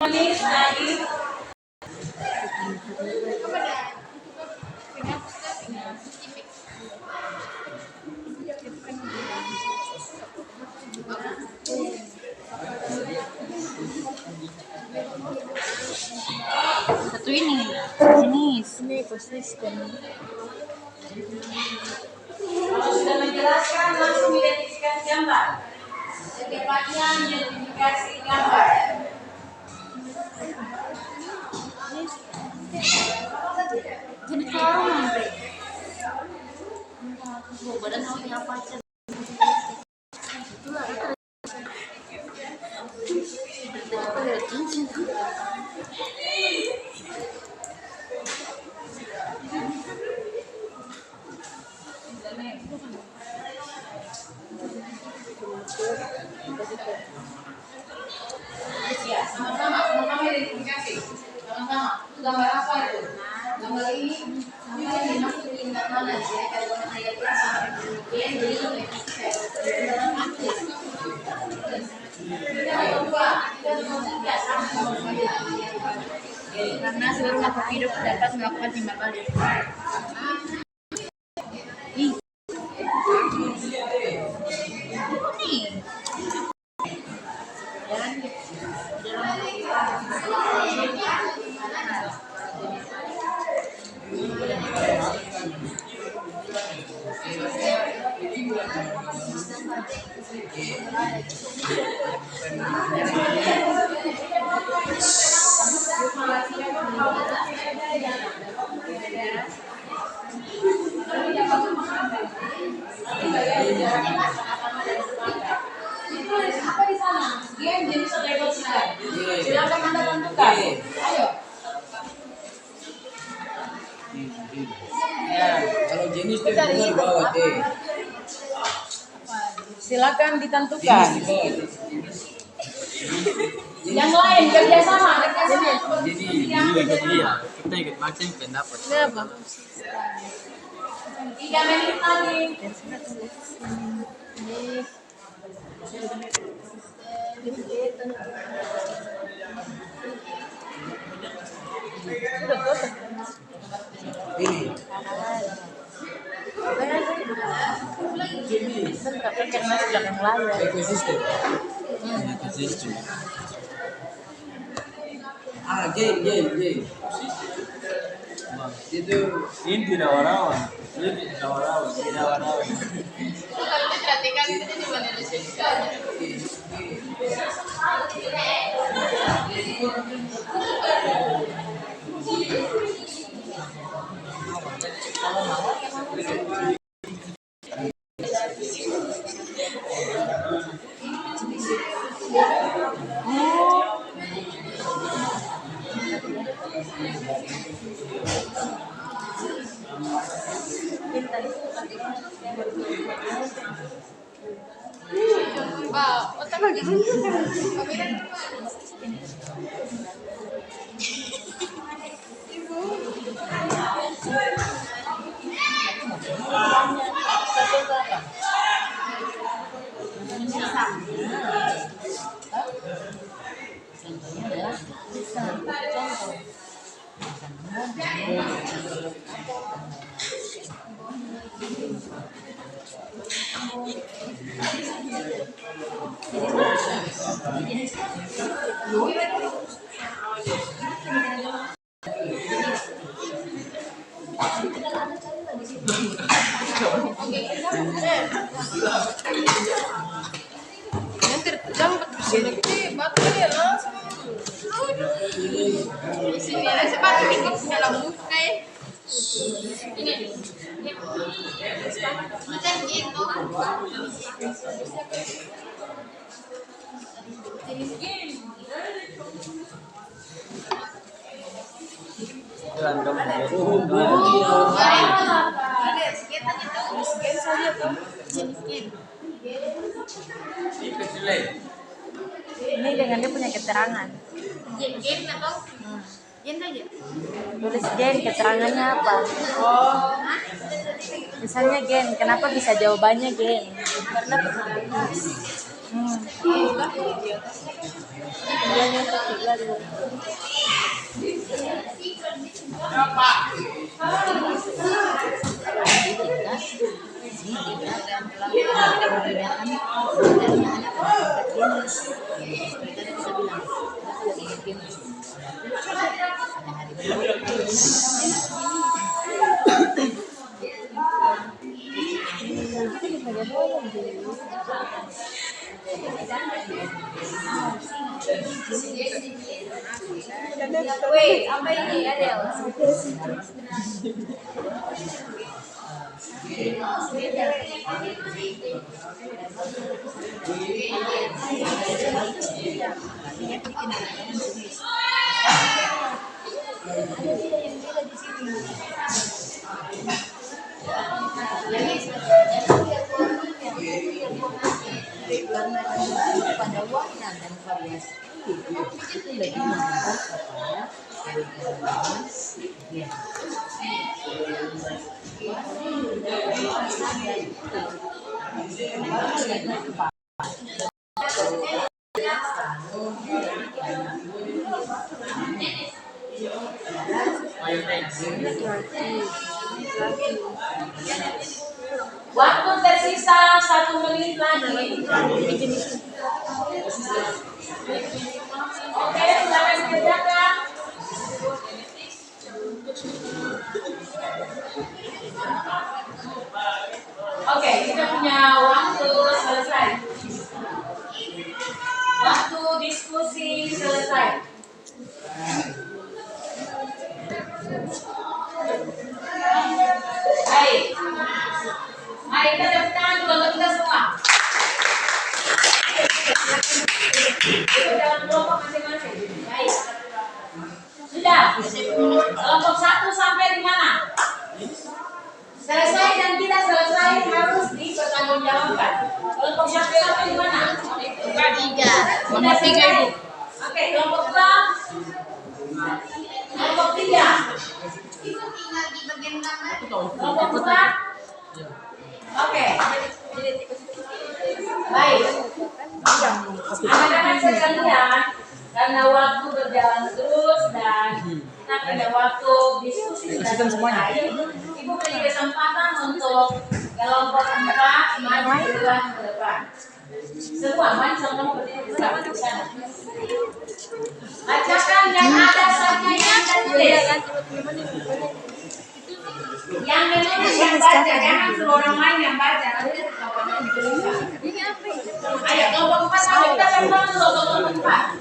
Menit lagi. Satu ini jenis. Ini ekosistem. Kalau sudah menjelaskan, langsung identifikasi gambar. Secepatnya identifikasi gambar. Jenis orang. Badan namanya apa aja? Ya, sama-sama identifikasi. Sama-sama. Itu gambar apa itu? Gambar ini dimasukin tingkat mana ya? Kalau ayat ini Karena seluruh makhluk hidup dapat melakukan tindakan apa di sana? Dia jenis atau silakan. Silakan Anda tentukan. Ayo. Kalau jenis itu di bawah deh. Silakan ditentukan. Jenis di bawah. Yang lain kerjasama. Jadi ikut dia. Kita ikut matching pendapat. 3 menit lagi. Ini. Ekosistem. Ekosistem. Game. Itu ini tidak warawan. Ini tidak warawan. Kalau diperhatikan itu di Indonesia juga ada. otak lagi. Contohnya adalah bisa contoh. Yang terjang betul batu ya langsung. Sini ada sepatu ikut dalam muka ya. Ini. Bukan gitu. Jenis game. Ini dengan dia punya keterangan. Game atau game saja. Tulis gen, keterangannya apa? Misalnya gen, kenapa bisa jawabannya gen? Karena Wait, apa ini Adel? Pada warna dan variasi itu lebih mengarah kepada keanekaragaman gen. Waktu tersisa 1 menit lagi. Oke, silakan kerjakan. Oke, kita punya waktu selesai. Waktu diskusi selesai. Baik. Mari kita tepuk tangan dulu untuk kita semua. Itu dalam kelompok masing-masing. Baik. Sudah. Kelompok 1 sampai di mana? Selesai dan kita selesai harus dipertanggungjawabkan. Kelompok 1 sampai di mana? 3. Sudah 3 Ibu. Oke, kelompok 2. Kelompok 3. Tinggal di bagian kanan. Kelompok 4. Oke. Baik. Anak-anak sekalian, karena waktu berjalan terus dan kita pada waktu diskusi sudah selesai, Ibu beri kesempatan untuk kelompok 4 maju duluan ke depan. Semua maju sama berdiri di sana. Bacakan yang ada saja yang Anda tulis. Yang menulis yang baca, jangan suruh orang lain yang baca. Ayo kelompok 4 maju, kita berdoa dulu untuk kelompok 4.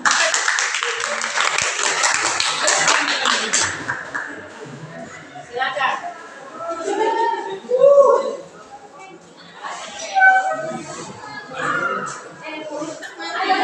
Silakan. Ayo,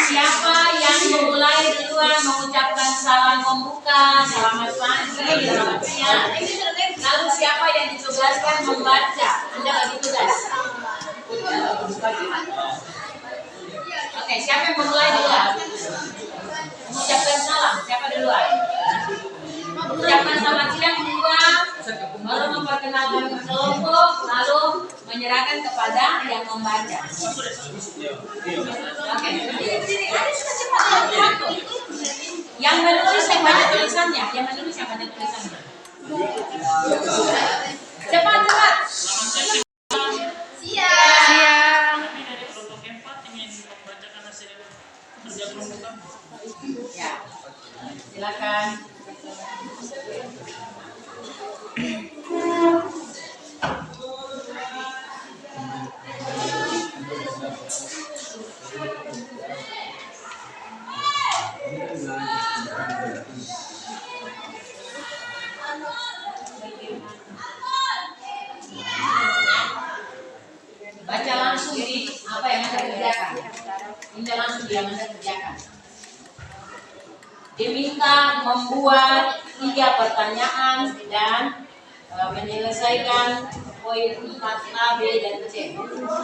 Siapa yang memulai duluan mengucapkan salam pembuka, selamat pagi, selamat siang. Lalu siapa yang ditugaskan membaca? Anda bagi tugas. Oke, siapa yang memulai duluan? Mengucapkan salam, siapa duluan? Mengucapkan selamat siang dua, baru memperkenalkan kelompok, lalu menyerahkan kepada yang membaca. Oke, yang menulis yang baca tulisannya, yang menulis yang baca tulisannya. Cepat. Siang. Ya, silakan. Baca langsung di apa yang Anda kerjakan. Ini langsung yang Anda kerjakan. Diminta membuat 3 pertanyaan dan menyelesaikan poin 4A, B, dan C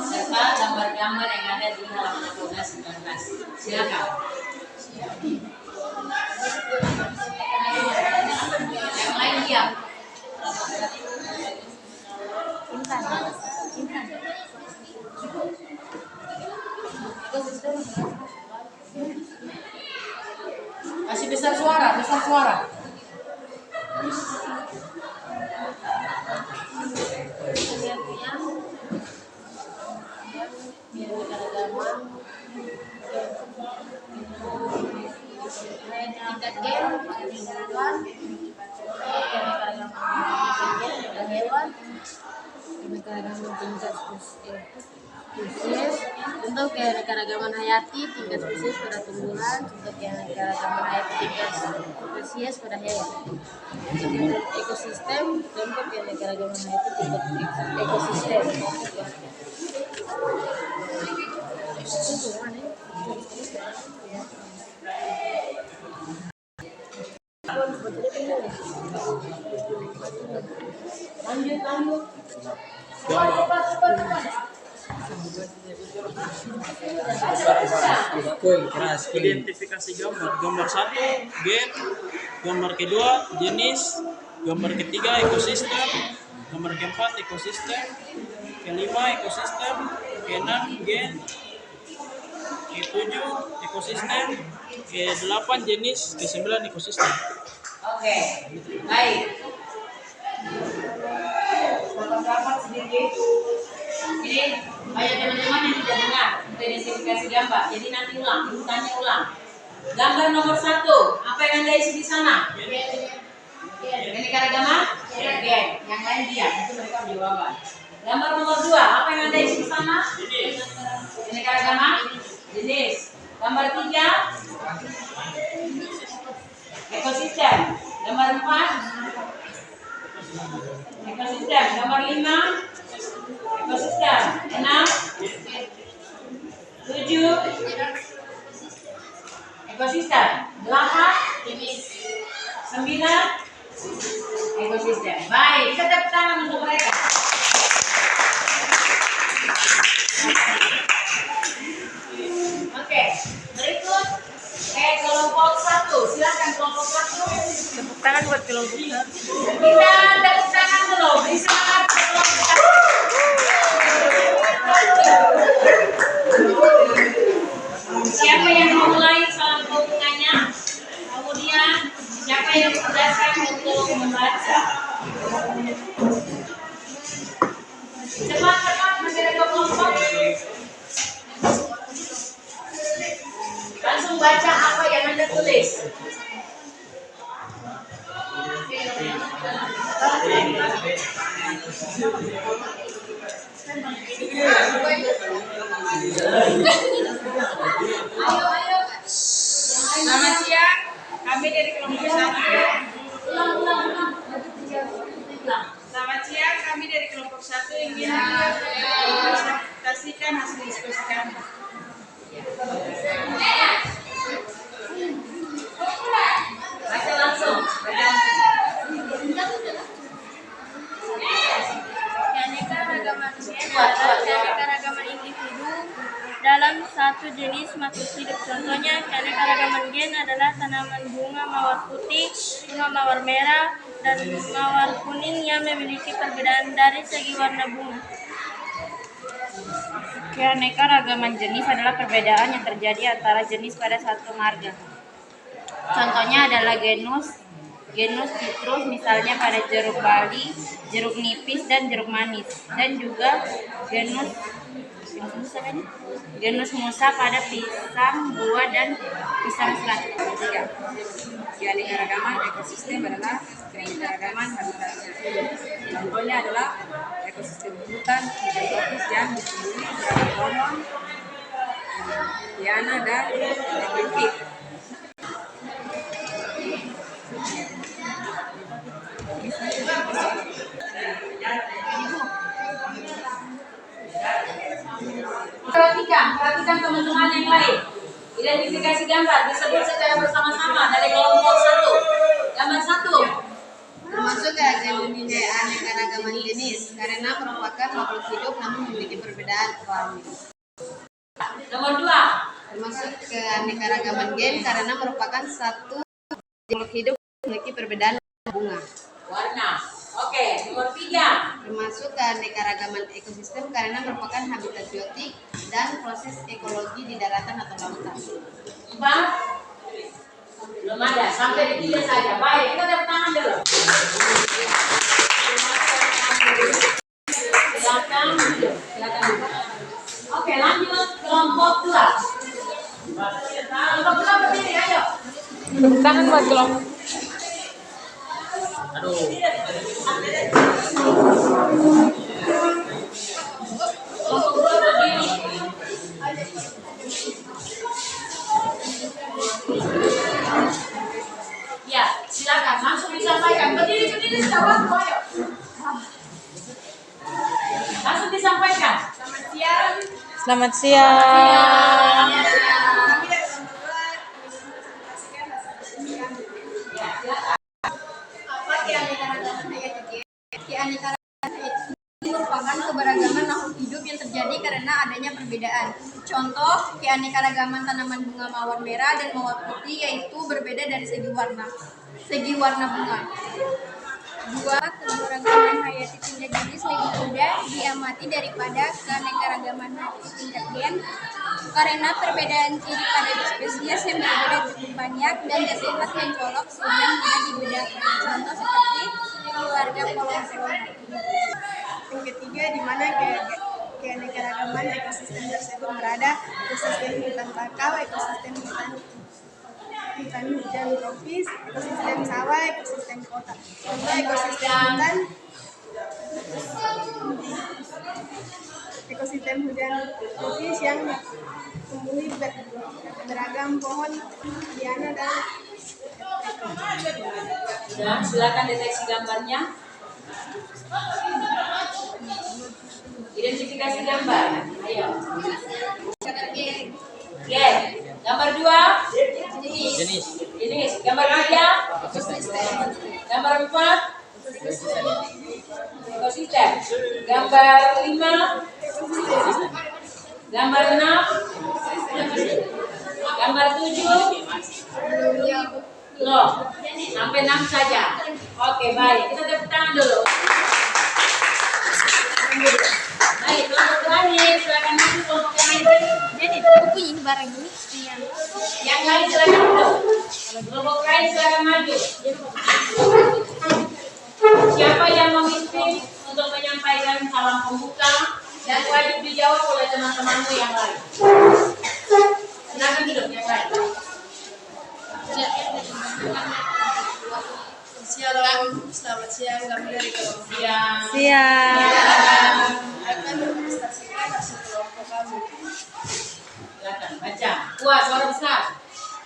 serta gambar-gambar yang ada di halaman 12-19. Silakan. Yang lain diam. Masih besar suara. Untuk keanekaragaman hayati tingkat spesies pada tumbuhan, untuk keanekaragaman hayati tingkat spesies pada hewan. Untuk ekosistem, untuk keanekaragaman hayati tingkat ekosistem. Lanjut. Identifikasi gambar. Gambar 1 gen, gambar kedua jenis, gambar ketiga ekosistem, gambar keempat ekosistem, kelima ekosistem, keenam gen, ketujuh ekosistem, ke-8 jenis, ke-9 ekosistem. Oke, baik. Potong rapat sedikit. Ini banyak teman-teman yang tidak dengar untuk identifikasi gambar. Jadi nanti tanya ulang. Gambar nomor 1, apa yang Anda isi di sana? Keanekaragaman? Gen. Yang lain diam, itu mereka jawaban. Gambar nomor 2, apa yang Anda isi di sana? Keanekaragaman? Jenis. Gambar 3, ekosistem. Gambar 4, ekosistem. Gambar 5, ekosistem. 6, 7, ekosistem. 8, 9, ekosistem. Baik, kita tepuk tangan untuk mereka. Oke, berikut kelompok 1. Silakan kelompok 1. Tepuk tangan buat kelompok 1. Kita tepuk tangan dulu. Beri semangat untuk kelompok 1. Siapa yang memulai salam pembukanya? Kemudian siapa yang ditugaskan untuk membaca? Cepat menjadi kelompok. Langsung baca apa yang Anda tulis. Ayo. Selamat siang, kami dari kelompok 1. Ulang. Selamat siang, kami dari kelompok 1 ingin mempresentasikan hasil diskusi kami. Baca langsung. Keanekaragaman gen adalah keanekaragaman individu dalam satu jenis makhluk hidup. Contohnya, keanekaragaman gen adalah tanaman bunga mawar putih, bunga mawar merah, dan mawar kuning yang memiliki perbedaan dari segi warna bunga. Keanekaragaman jenis adalah perbedaan yang terjadi antara jenis pada satu marga. Contohnya adalah genus citrus, misalnya pada jeruk bali, jeruk nipis, dan jeruk manis. Dan juga genus musa pada pisang, buah, dan pisang selat. Keanekaragaman ekosistem adalah keanekaragaman habitat. Contohnya adalah ekosistem hutan hijau tropis yang dipenuhi beragam pohon, liana, dan epifit. Perhatikan teman-teman yang lain. Identifikasi gambar disebut secara bersama-sama dari kelompok 1. Gambar 1. Termasuk keanekaragaman jenis karena merupakan makhluk hidup namun memiliki perbedaan warna. Nomor 2. Termasuk keanekaragaman gen karena merupakan satu makhluk hidup memiliki perbedaan bunga. Warna. Oke, nomor 3. Termasuk keanekaragaman ekosistem karena merupakan habitat biotik dan proses ekologi di daratan atau lautan. 4. Belum ada, sampai di 3 saja. Baik, kita tepuk tangan dulu. Silakan duduk. Oke, lanjut kelompok 2. Kelompok 2 berdiri, ayo. Tepuk tangan buat kelompok. Aduh. Kelompok 2 berdiri. Ya, silakan langsung disampaikan. Berdiri sudah waktu, ayo. Langsung disampaikan. Selamat siang. Apa keanekaragaman hayati? Keanekaragaman hayati merupakan keberagaman makhluk hidup yang terjadi karena adanya perbedaan. Contoh, keanekaragaman tanaman bunga mawar merah dan mawar putih yaitu berbeda dari segi warna bunga. 2. Keberagaman hayati tingkat jenis lebih mudah diamati daripada keanekaragaman hayati tingkat gen karena perbedaan ciri pada spesies yang berbeda cukup banyak dan terlihat mencolok sehingga mudah dibedakan. Contoh seperti keluarga polong-polong. Yang ketiga, di mana keanekaragaman ekosistem tersebut berada: ekosistem hutan bakau, ekosistem hutan hujan tropis, ekosistem sawah, ekosistem kota. Contoh ekosistem hujan tropis yang tumbuhi beragam pohon, liana, dan Dan silakan deteksi gambarnya. Identifikasi gambar. Ayo. Oke. Gambar 2. Jenis. Gambar 3. Gambar 4. Ekosistem. Gambar 5. Gambar 6. Gambar 7. Loh, sampai 6 saja. Oke, baik. Kita tepuk tangan dulu. Baik, kelompok terakhir. Silakan maju kelompok yang lain. Jadi buku ini barang ini Yang lain silakan dulu. Kelompok lain silakan maju. Siapa yang memimpin untuk menyampaikan salam pembuka dan wajib dijawab oleh teman-temanmu yang lain. Silakan duduk yang lain. Selamat siang, kami dari kelompok Siang. akan mempresentasikan hasil kelompok kami. Silakan baca. Kuat, suara besar.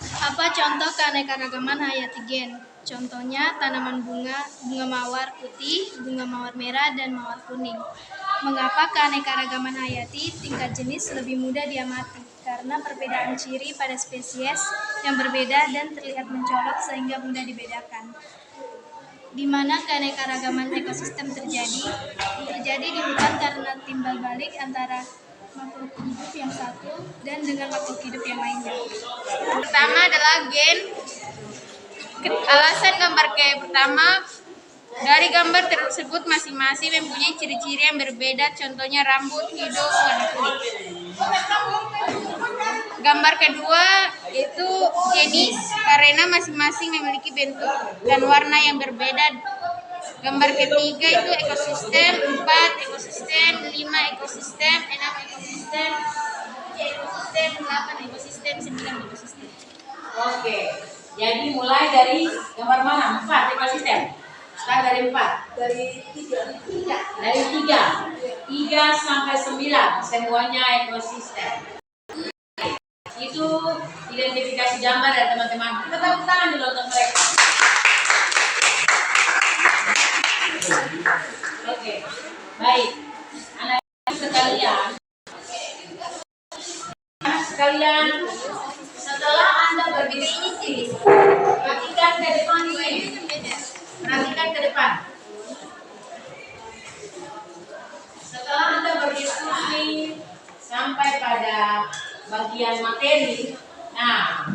Apa contoh keanekaragaman hayati gen? Contohnya tanaman bunga, bunga mawar putih, bunga mawar merah, dan mawar kuning. Mengapa keanekaragaman hayati tingkat jenis lebih mudah diamati? Karena perbedaan ciri pada spesies yang berbeda dan terlihat mencolok sehingga mudah dibedakan. Di mana keanekaragaman ekosistem terjadi? Terjadi di hutan karena timbal balik antara makhluk hidup yang satu dan dengan makhluk hidup yang lainnya. Pertama adalah gen. Alasan gambar K pertama, dari gambar tersebut masing-masing mempunyai ciri-ciri yang berbeda, contohnya rambut, hidung, warna kulit. Gambar kedua itu jenis, karena masing-masing memiliki bentuk dan warna yang berbeda. Gambar ketiga itu ekosistem, 4 ekosistem, 5 ekosistem, 6 ekosistem, 7 ekosistem, 8 ekosistem, 9 ekosistem. Oke, jadi mulai dari gambar mana? 4 ekosistem. Sekarang dari 4. Dari 3 sampai 9 semuanya ekosistem. Itu identifikasi gambar dari teman-teman. Kita tepuk tangan dulu untuk mereka. Oke, baik. Anak-anak sekalian, setelah Anda berdiskusi, perhatikan ke depan ini. Perhatikan ke depan. Setelah Anda berdiskusi sampai pada bagian materi, nah,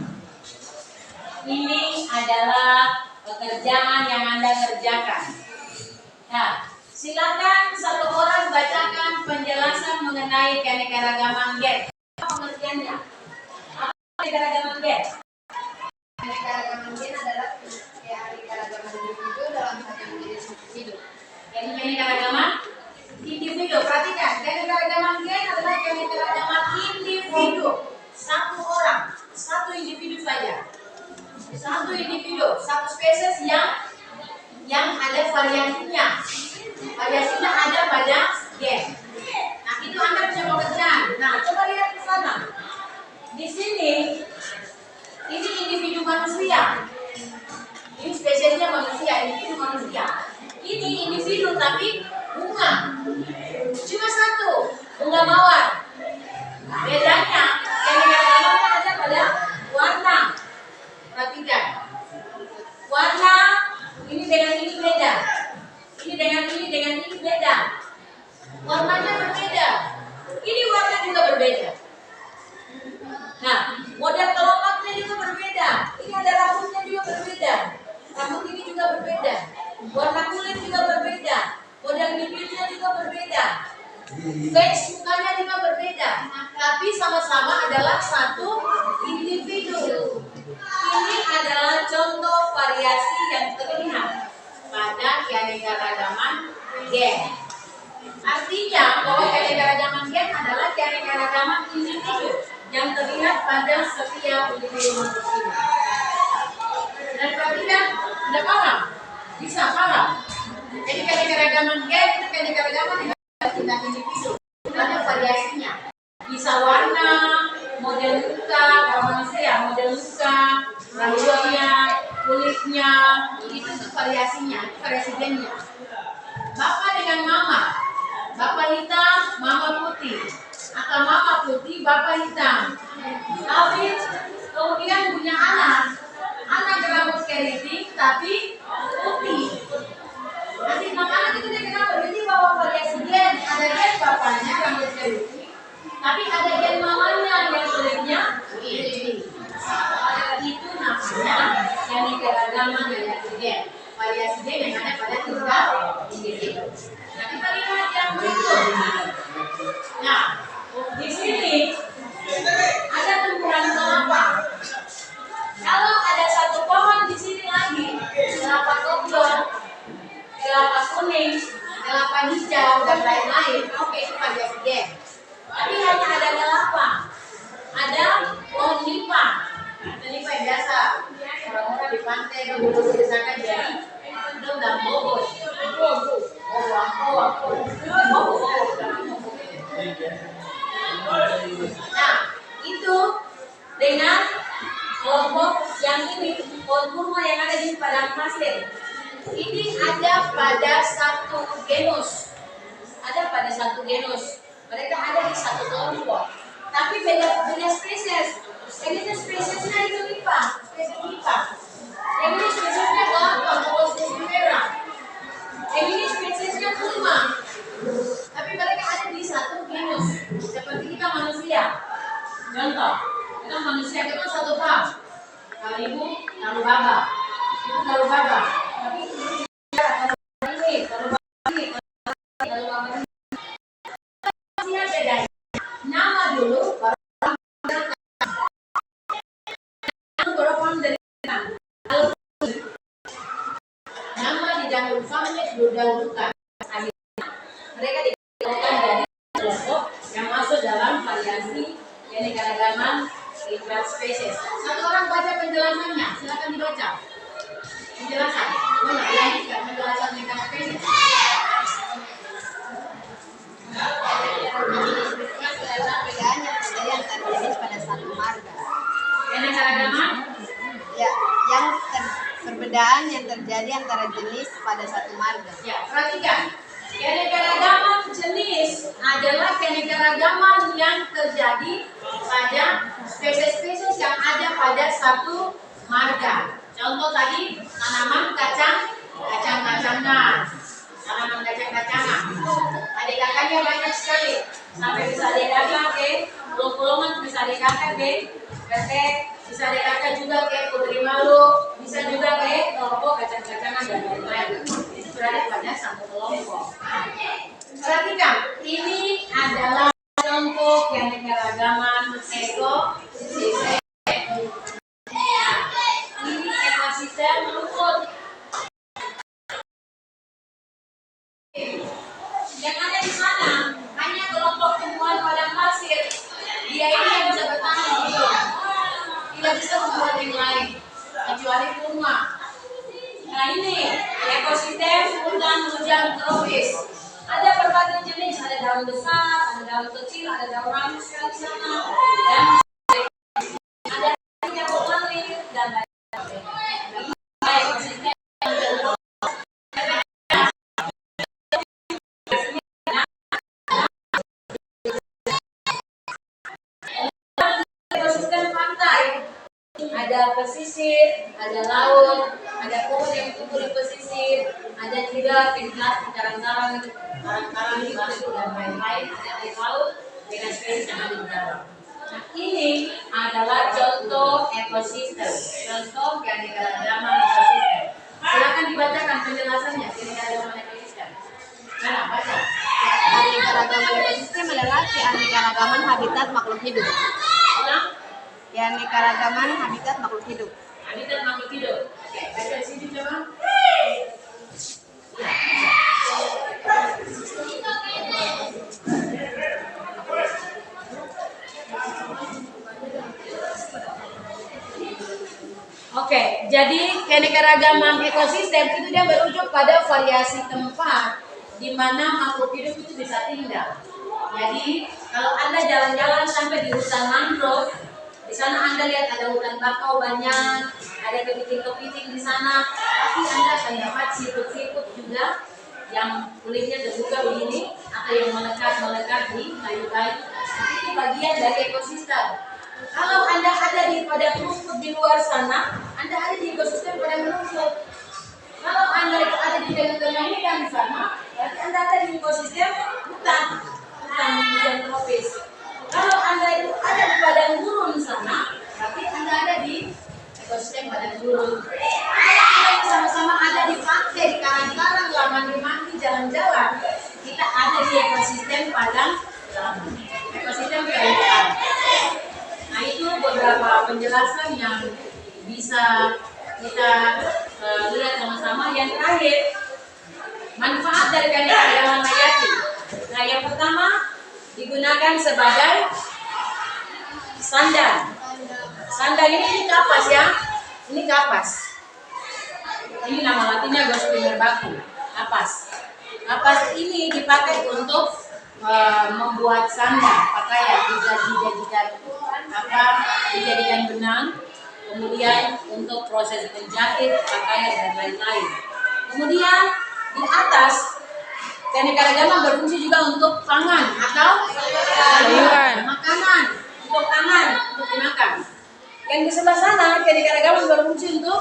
ini adalah pekerjaan yang Anda kerjakan. Nah, silakan satu orang bacakan penjelasan mengenai keanekaragaman gen. Apa pengertiannya? Apa keanekaragaman gen? Keanekaragaman gen adalah keanekaragaman individu dalam satu jenis individu. Jadi keanekaragaman individu. Perhatikan, keanekaragaman gen adalah keanekaragaman individu. Satu orang, satu individu saja. Satu individu, satu spesies yang ada variasinya. Variasinya ada pada gen. Nah, itu Anda bisa pekerjaan. Nah, coba lihat ke sana. Di sini, ini individu manusia. Ini spesiesnya manusia, individu manusia. Ini individu tapi bunga. Cuma satu, bunga mawar. Bedanya, keanekaragaman ada pada warna. Perhatikan. Warna ini dengan ini beda. Ini dengan ini beda. Warnanya berbeda. Ini warna juga berbeda. Nah, model kelopaknya juga berbeda. Ini ada rambutnya juga berbeda. Rambut ini juga berbeda. Warna kulit juga berbeda. Model bibirnya juga berbeda. Face mukanya juga berbeda. Tapi sama-sama adalah satu individu. Ini adalah contoh variasi yang terlihat pada keanekaragaman gen. Artinya bahwa keanekaragaman gen adalah keanekaragaman individu yang terlihat pada setiap individu manusia. Dan perhatikan, sudah paham? Bisa paham? Jadi keanekaragaman gen itu keanekaragaman dengan tingkat individu. Ada variasinya. Bisa warna, model muka, kalau manusia model muka, rambutnya, kulitnya, itu variasinya, variasi gennya. Bapak dengan mama, bapak hitam, mama putih, atau mama putih, bapak hitam. Tapi kemudian punya anak rambut keriting tapi putih. Nanti anak itu dia kenapa? Jadi bawa variasi gen, ada gen bapaknya rambut keriting, tapi ada gen mamanya yang kulitnya putih. Itu namanya keanekaragaman variasi gen. Variasi gen yang ada pada tingkat individu. Nah, kita lihat yang berikut. Nah, di sini ada tumbuhan kelapa. Kalau ada satu pohon di sini lagi, kelapa koblor, kelapa kuning, kelapa hijau dan lain-lain, oke, itu variasi gen. Tapi hanya ada kelapa, ada pohon lipa. Lipa yang biasa orang-orang di pantai kan dulu misalkan jadi itu dan bobo. Nah, itu dengan kelompok yang ini pohon kurma yang ada di padang pasir ini ada pada satu genus. Ada pada satu genus. Mereka ada di satu kelompok. Tapi beda spesies. Yang ini spesiesnya itu lipa, spesies lipa. Yang ini spesiesnya kelapa, spesies merah. Yang ini spesiesnya kurma. Tapi mereka ada di satu genus. Seperti kita manusia. Contoh, kita manusia kita satu farm. Kalau ibu, kalau baba. Itu kalau baba. Tapi ini, kalau baba ini, kalau baba ini. Masih beda. Nama dulu, baru farm dari nama didahulukan, didahulukan. Mereka dikelompokkan jadi kelompok yang masuk dalam variasi keanekaragaman lintas spesies. Satu orang baca penjelasannya, silakan dibaca. Penjelasan, mana dilanjutkan penjelasan lintas spesies. Perbedaan yang terjadi antara jenis pada satu marga. Keanekaragaman Ya, perbedaan yang terjadi antara jenis pada satu marga. ya, perhatikan. Keanekaragaman jenis adalah keanekaragaman yang terjadi pada spesies-spesies yang ada pada satu marga. Contoh tadi tanaman kacang-kacangan, tanaman kacang-kacangan. Adik kakaknya banyak sekali, sampai bisa adik kakak ke pulau-pulauan, bisa adik kakak ke PT, bisa adik kakak juga ke Putri Malu, bisa juga ke kelompok kacang-kacangan dan lain-lain. Itu berada pada satu kelompok. Perhatikan, ini adalah contoh keanekaragaman ekosistem. Ini ekosistem rumput. Yang ada di sana hanya kelompok tumbuhan padang pasir. Dia ini yang bisa bertahan hidup. Tidak bisa membuat yang lain kecuali kurma. Nah ini ekosistem hutan hujan tropis. Ada berbagai jenis, ada daun besar, ada daun kecil, ada daun ramus di sana, dan ada yang berwarna dan lain-lain. Ekosistem ekosistem pantai. Ada pesisir, ada laut, ada pohon yang tumbuh di pesisir, ada juga vegetasi karang-karang di batu dan lain-lain, ada di laut dengan spesies yang ada di dalam. Nah, ini adalah contoh ekosistem, contoh keanekaragaman ekosistem. Silakan dibacakan penjelasannya keanekaragaman ekosistem. Nah, baca. Keanekaragaman ekosistem adalah keanekaragaman habitat makhluk hidup. Ulang. Keanekaragaman habitat makhluk hidup. Habitat makhluk hidup. Oke, baca di sini coba. Oke, jadi keanekaragaman ekosistem itu dia merujuk pada variasi tempat di mana makhluk hidup itu bisa tinggal. Jadi kalau Anda jalan-jalan sampai di hutan mangrove, di sana Anda lihat ada hutan bakau banyak, ada kepiting-kepiting di sana, tapi Anda akan dapat siput-siput juga yang kulitnya terbuka begini atau yang melekat di kayu-kayu. Itu bagian dari ekosistem. Kalau Anda ada di padang rumput di luar sana, Anda ada di ekosistem padang rumput. Kalau Anda itu ada di tengah-tengah hutan di sana, berarti Anda ada di ekosistem hutan hujan tropis. Kalau Anda itu ada di padang gurun sana, berarti Anda ada di ekosistem padang gurun. Kalau kita sama-sama ada di pantai, di karang-karang, mandi-mandi, jalan-jalan, kita ada di ekosistem padang lamun, ekosistem kerajaan. Nah itu beberapa penjelasan yang bisa kita lihat sama-sama. Yang terakhir, manfaat dari keanekaragaman hayati. Nah yang pertama digunakan sebagai sandar. Sandar ini kapas ya, ini kapas. Ini nama latinnya Gossamer baku, kapas. Kapas ini dipakai untuk membuat sandar, pakaian, dijadikan benang, kemudian untuk untuk proses menjahit pakaian dan lain-lain. Kemudian di atas keanekaragaman berfungsi juga untuk pangan atau makanan, untuk pangan, untuk dimakan. Yang di sebelah sana keanekaragaman berfungsi untuk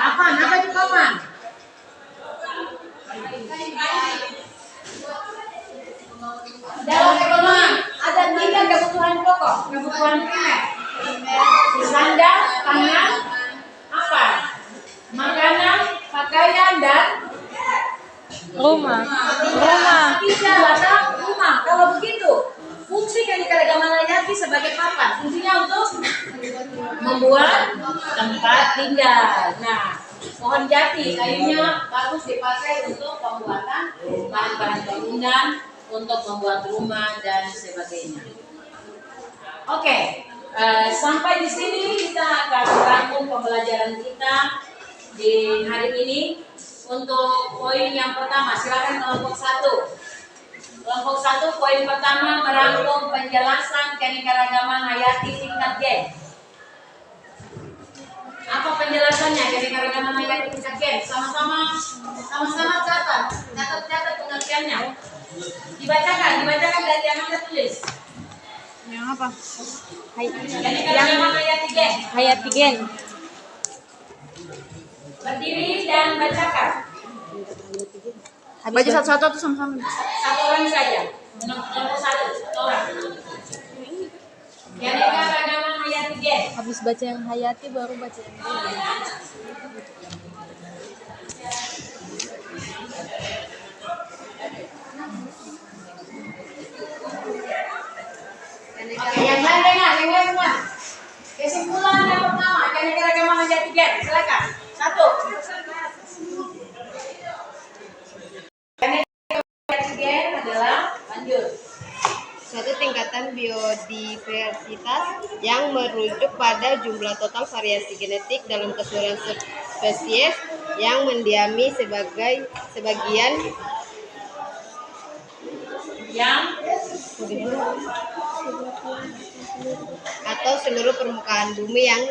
papan. Apa itu papan? Dalam ekonomi ada 3 kebutuhan pokok, kebutuhan primer. Sandang, pangan, apa? Makanan, pakaian, dan Rumah. tidak batang rumah. Kalau begitu, fungsi keanekaragaman hayati sebagai papan, fungsinya untuk membuat tempat tinggal. Nah, pohon jati kayunya bagus dipakai untuk pembuatan bahan-bahan bangunan, untuk membuat rumah dan sebagainya. Oke, sampai di sini kita akan rangkum pembelajaran kita di hari ini. Untuk poin yang pertama, silakan kelompok 1. Kelompok 1 poin pertama merangkum penjelasan keanekaragaman hayati tingkat G. Apa penjelasannya keanekaragaman hayati tingkat G? Sama-sama catat pengertiannya. Dibacakan dari yang Anda tulis. Yang apa? Keanekaragaman hayati G. Hayati gen. Berdiri dan bacakan. Baca satu-satu tuh sama-sama. Satu orang saja. Kelompok 1 orang. Keanekaragaman hayati G. Habis baca yang hayati baru baca yang Oke, yang lain dengar. Kesimpulan yang pertama, keanekaragaman hayati G. Silakan. 1. Adalah lanjut. Suatu tingkatan biodiversitas yang merujuk pada jumlah total variasi genetik dalam keseluruhan spesies yang mendiami sebagian Yang atau seluruh permukaan bumi yang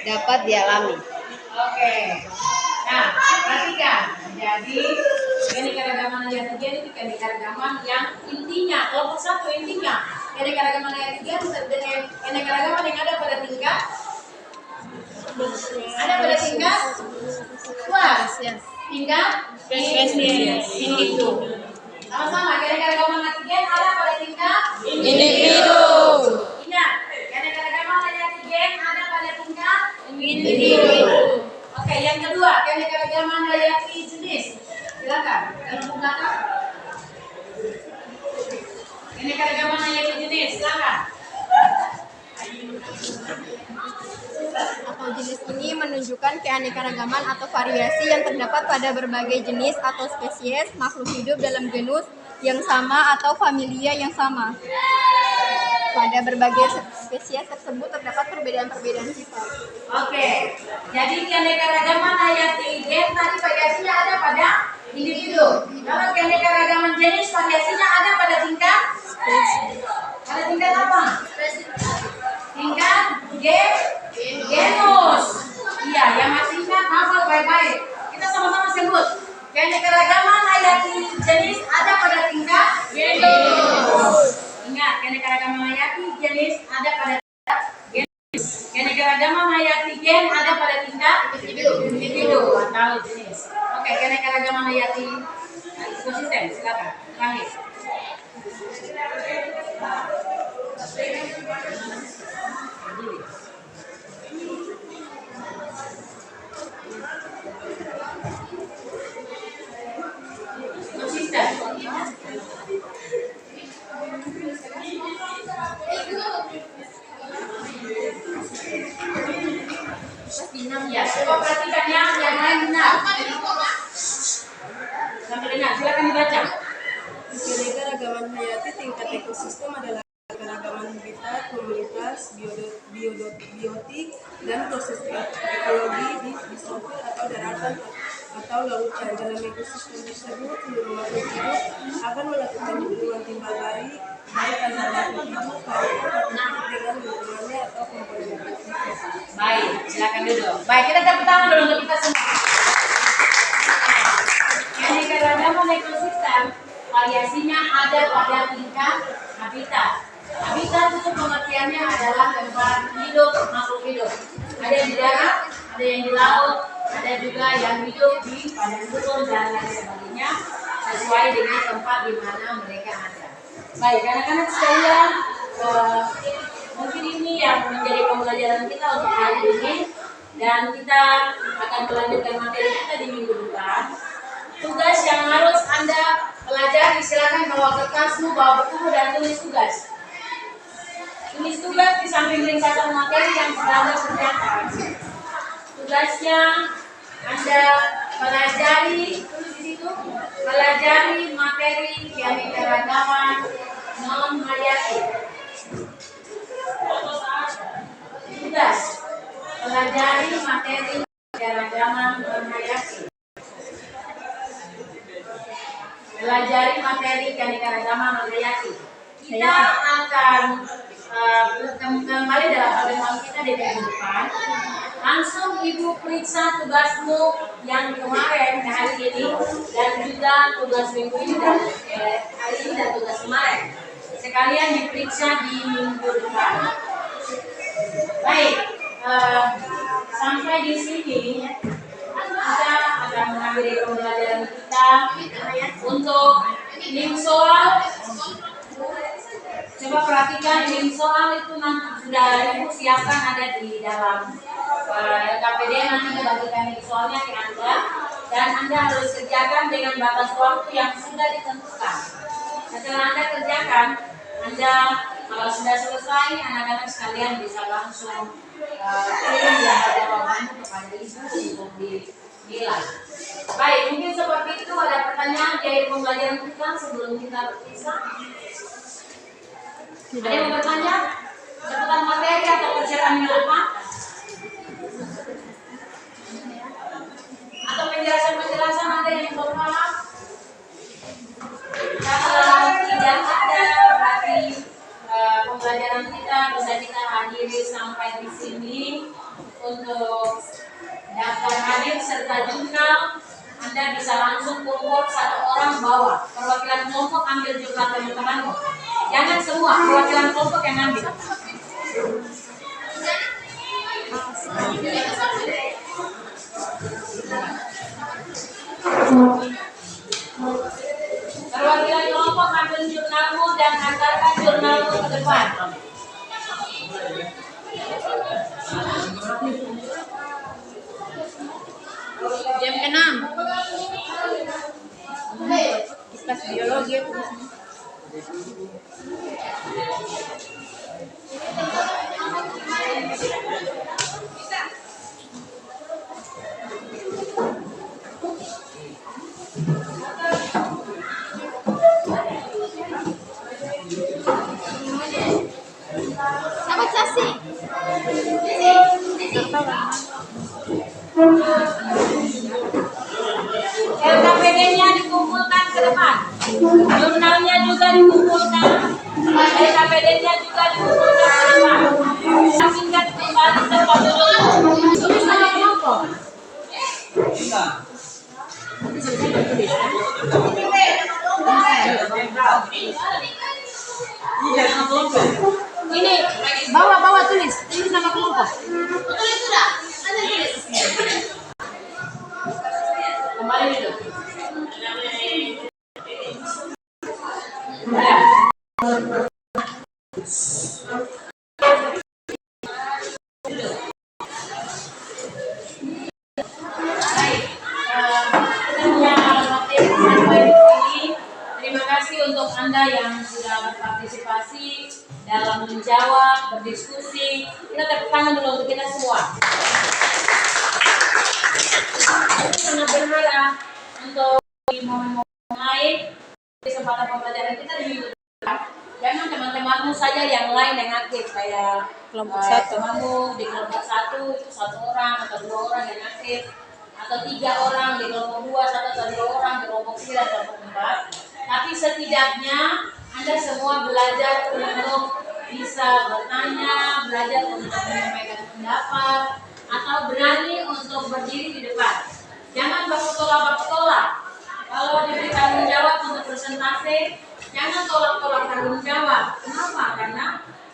dapat dialami. oke. Nah, perhatikan. Jadi keanekaragaman hayati G itu keanekaragaman yang intinya, kelompok 1 intinya keanekaragaman hayati G dengan keanekaragaman yang ada pada tingkat tingkat individu. Sama-sama keanekaragaman hayati G ada pada tingkat individu. Ingat, keanekaragaman hayati G ada pada tingkat individu. Oke, yang kedua keanekaragaman hayati jenis. Silakan, kelompok belakang. Keanekaragaman hayati jenis, silakan. Atau jenis ini menunjukkan keanekaragaman atau variasi yang terdapat pada berbagai jenis atau spesies makhluk hidup dalam genus yang sama atau familia yang sama. Pada berbagai spesies tersebut terdapat perbedaan-perbedaan sifat. Oke, jadi keanekaragaman hayati gen tadi variasinya ada pada individu. Kalau keanekaragaman jenis variasinya ada pada tingkat apa? Tingkat genus. Iya, yang masih ingat hafal baik-baik. Kita sama-sama sebut. Keanekaragaman hayati jenis ada pada tingkat genus. Ingat, keanekaragaman hayati jenis ada pada tingkat genus. Keanekaragaman hayati gen ada pada tingkat individu atau jenis. Oke, keanekaragaman hayati ekosistem, silakan. Terakhir. Konsisten. Ya, coba perhatikan yang lain benar. Sampai dengar, silakan dibaca. Keanekaragaman hayati tingkat ekosistem adalah keragaman habitat, komunitas, biotik, dan proses ekologi di biosphere atau daratan atau lautan. Dalam ekosistem tersebut, seluruh makhluk hidup akan melakukan hubungan timbal balik baik antar makhluk hidup maupun dengan lingkungannya atau komponen. Baik. Silakan duduk. Baik, kita tepuk tangan dulu untuk kita semua. Keanekaragaman ekosistem variasinya ada pada tingkat habitat. Habitat itu pengertiannya adalah tempat hidup makhluk hidup. Ada yang di darat, ada yang di laut, ada juga yang hidup di padang gurun dan lain sebagainya sesuai dengan tempat di mana mereka ada. Baik, anak-anak sekalian, mungkin ini yang menjadi pembelajaran kita untuk hari ini dan kita akan melanjutkan materi kita di minggu depan. Tugas yang harus Anda pelajari, silakan bawa kertasmu, bawa buku dan tulis tugas. Tulis tugas di samping ringkasan materi yang sudah Anda kerjakan. Tugasnya Anda pelajari, tulis di situ, pelajari materi keanekaragaman non-hayati. Tugas pelajari materi keanekaragaman non-hayati. Pelajari materi keanekaragaman non-hayati. Kita akan kembali dalam pertemuan kita di minggu depan. Langsung Ibu periksa tugasmu yang kemarin hari ini dan juga tugas minggu ini dan hari ini dan tugas kemarin. Sekalian diperiksa di minggu depan. Baik, sampai di sini kita akan mengakhiri pembelajaran kita untuk link soal. Coba perhatikan link soal itu nanti sudah Ibu siapkan ada di dalam KPD, nanti bagikan link soalnya ke Anda dan Anda harus kerjakan dengan batas waktu yang sudah ditentukan. Setelah Anda kerjakan, Anda kalau sudah selesai, anak-anak sekalian bisa langsung kirim jawabannya kepada Ibu untuk dinilai. Baik, mungkin seperti itu. Ada pertanyaan dari pembelajaran kita sebelum kita berpisah? Ada yang mau bertanya seputar materi atau persiapan minggu depan? Atau penjelasan-penjelasan ada yang belum paham? Kalau tidak ada, berarti pembelajaran kita bisa kita hadiri sampai di sini. Untuk daftar hadir serta jurnal, Anda bisa langsung kumpul satu orang bawa. Perwakilan kelompok ambil jurnal teman-temanmu. Jangan semua, perwakilan kelompok yang ambil. Perwakilan kelompok ambil jurnalmu dan hantarkan jurnalmu ke depan. Jam 6. Kelas biologi ya. Sahabat Sasi. LKPD-nya dikumpulkan ke depan. Jurnalnya juga dikumpulkan. LKPD-nya juga dikumpulkan ke depan. Singkat kembali tempat duduk. Tulis nama kelompok. Ini bawa tulis nama kelompok. Tulis sudah. Kembali duduk. Terima kasih untuk Anda yang sudah berpartisipasi dalam menjawab, berdiskusi. Kita tepuk tangan dulu untuk kita semua. Sangat berharap untuk momen-momen lain kesempatan pembelajaran kita di minggu depan. Jangan teman-temanmu saja yang lain yang aktif kayak Kelompok satu. temanmu di kelompok 1 itu 1 orang atau 2 orang yang aktif, atau 3 orang di kelompok 2, 1 atau 2 orang di kelompok 3 atau kelompok 4. Tapi setidaknya Anda semua belajar untuk bisa bertanya, belajar untuk menyampaikan pendapat. atau berani untuk berdiri di depan. Jangan berpetola-petola. Kalau diberi tanggung jawab untuk presentasi, jangan tolak-tolak tanggung jawab. Kenapa? Karena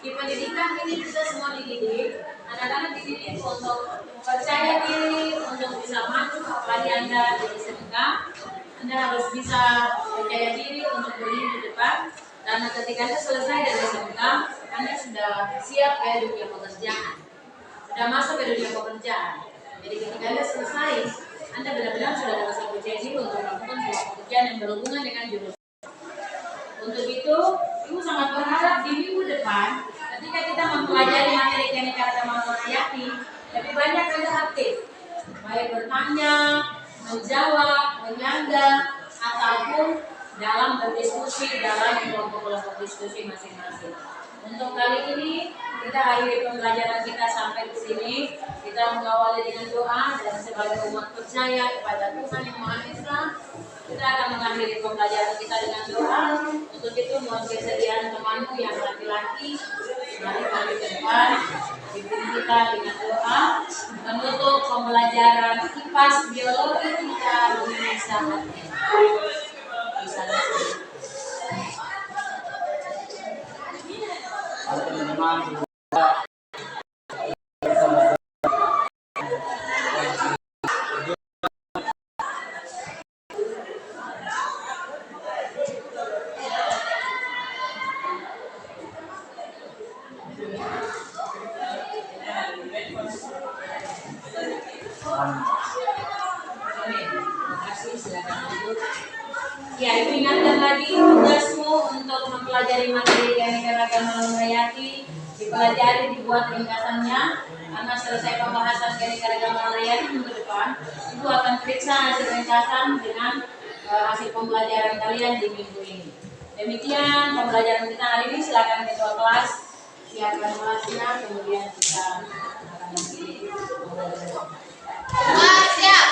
di pendidikan ini kita semua dididik, anak-anak dididik untuk percaya diri, untuk bisa maju, apalagi Anda jadi SMK. Anda harus bisa percaya diri untuk berdiri di depan, karena ketika Anda selesai dari SMK, Anda sudah siap ke dunia pekerjaan, sudah masuk ke dunia pekerjaan. Jadi ketika Anda selesai, Anda benar-benar sudah bisa percaya diri untuk melakukan sebuah pekerjaan yang berhubungan dengan jurusan. Untuk itu, Ibu sangat berharap di minggu depan, ketika kita mempelajari materi keanekaragaman hayati, lebih banyak Anda aktif, baik bertanya, menjawab, menyanggah, ataupun dalam berdiskusi dalam kelompok-kelompok diskusi masing-masing. Untuk kali ini kita akhiri pembelajaran kita sampai di sini. Kita mengawali dengan doa dan sebagai umat percaya kepada Tuhan yang Maha Esa, kita akan mengakhiri pembelajaran kita dengan doa. Untuk itu mohon kesediaan temanku yang laki-laki, mari ke depan, pimpin kita dengan doa menutup pembelajaran IPAS biologi kita di saatnya. Ya, Ibu ingatkan lagi tugasmu untuk mempelajari materi keanekaragaman hayati, dipelajari, dibuat ringkasannya. Karena selesai pembahasan keanekaragaman hayati minggu depan, Ibu akan periksa hasil ringkasan dengan hasil pembelajaran kalian di minggu ini. Demikian pembelajaran kita hari ini. Silakan ketua kelas siapkan kelasnya, kemudian kita akan mengakhiri pembelajaran. Siap.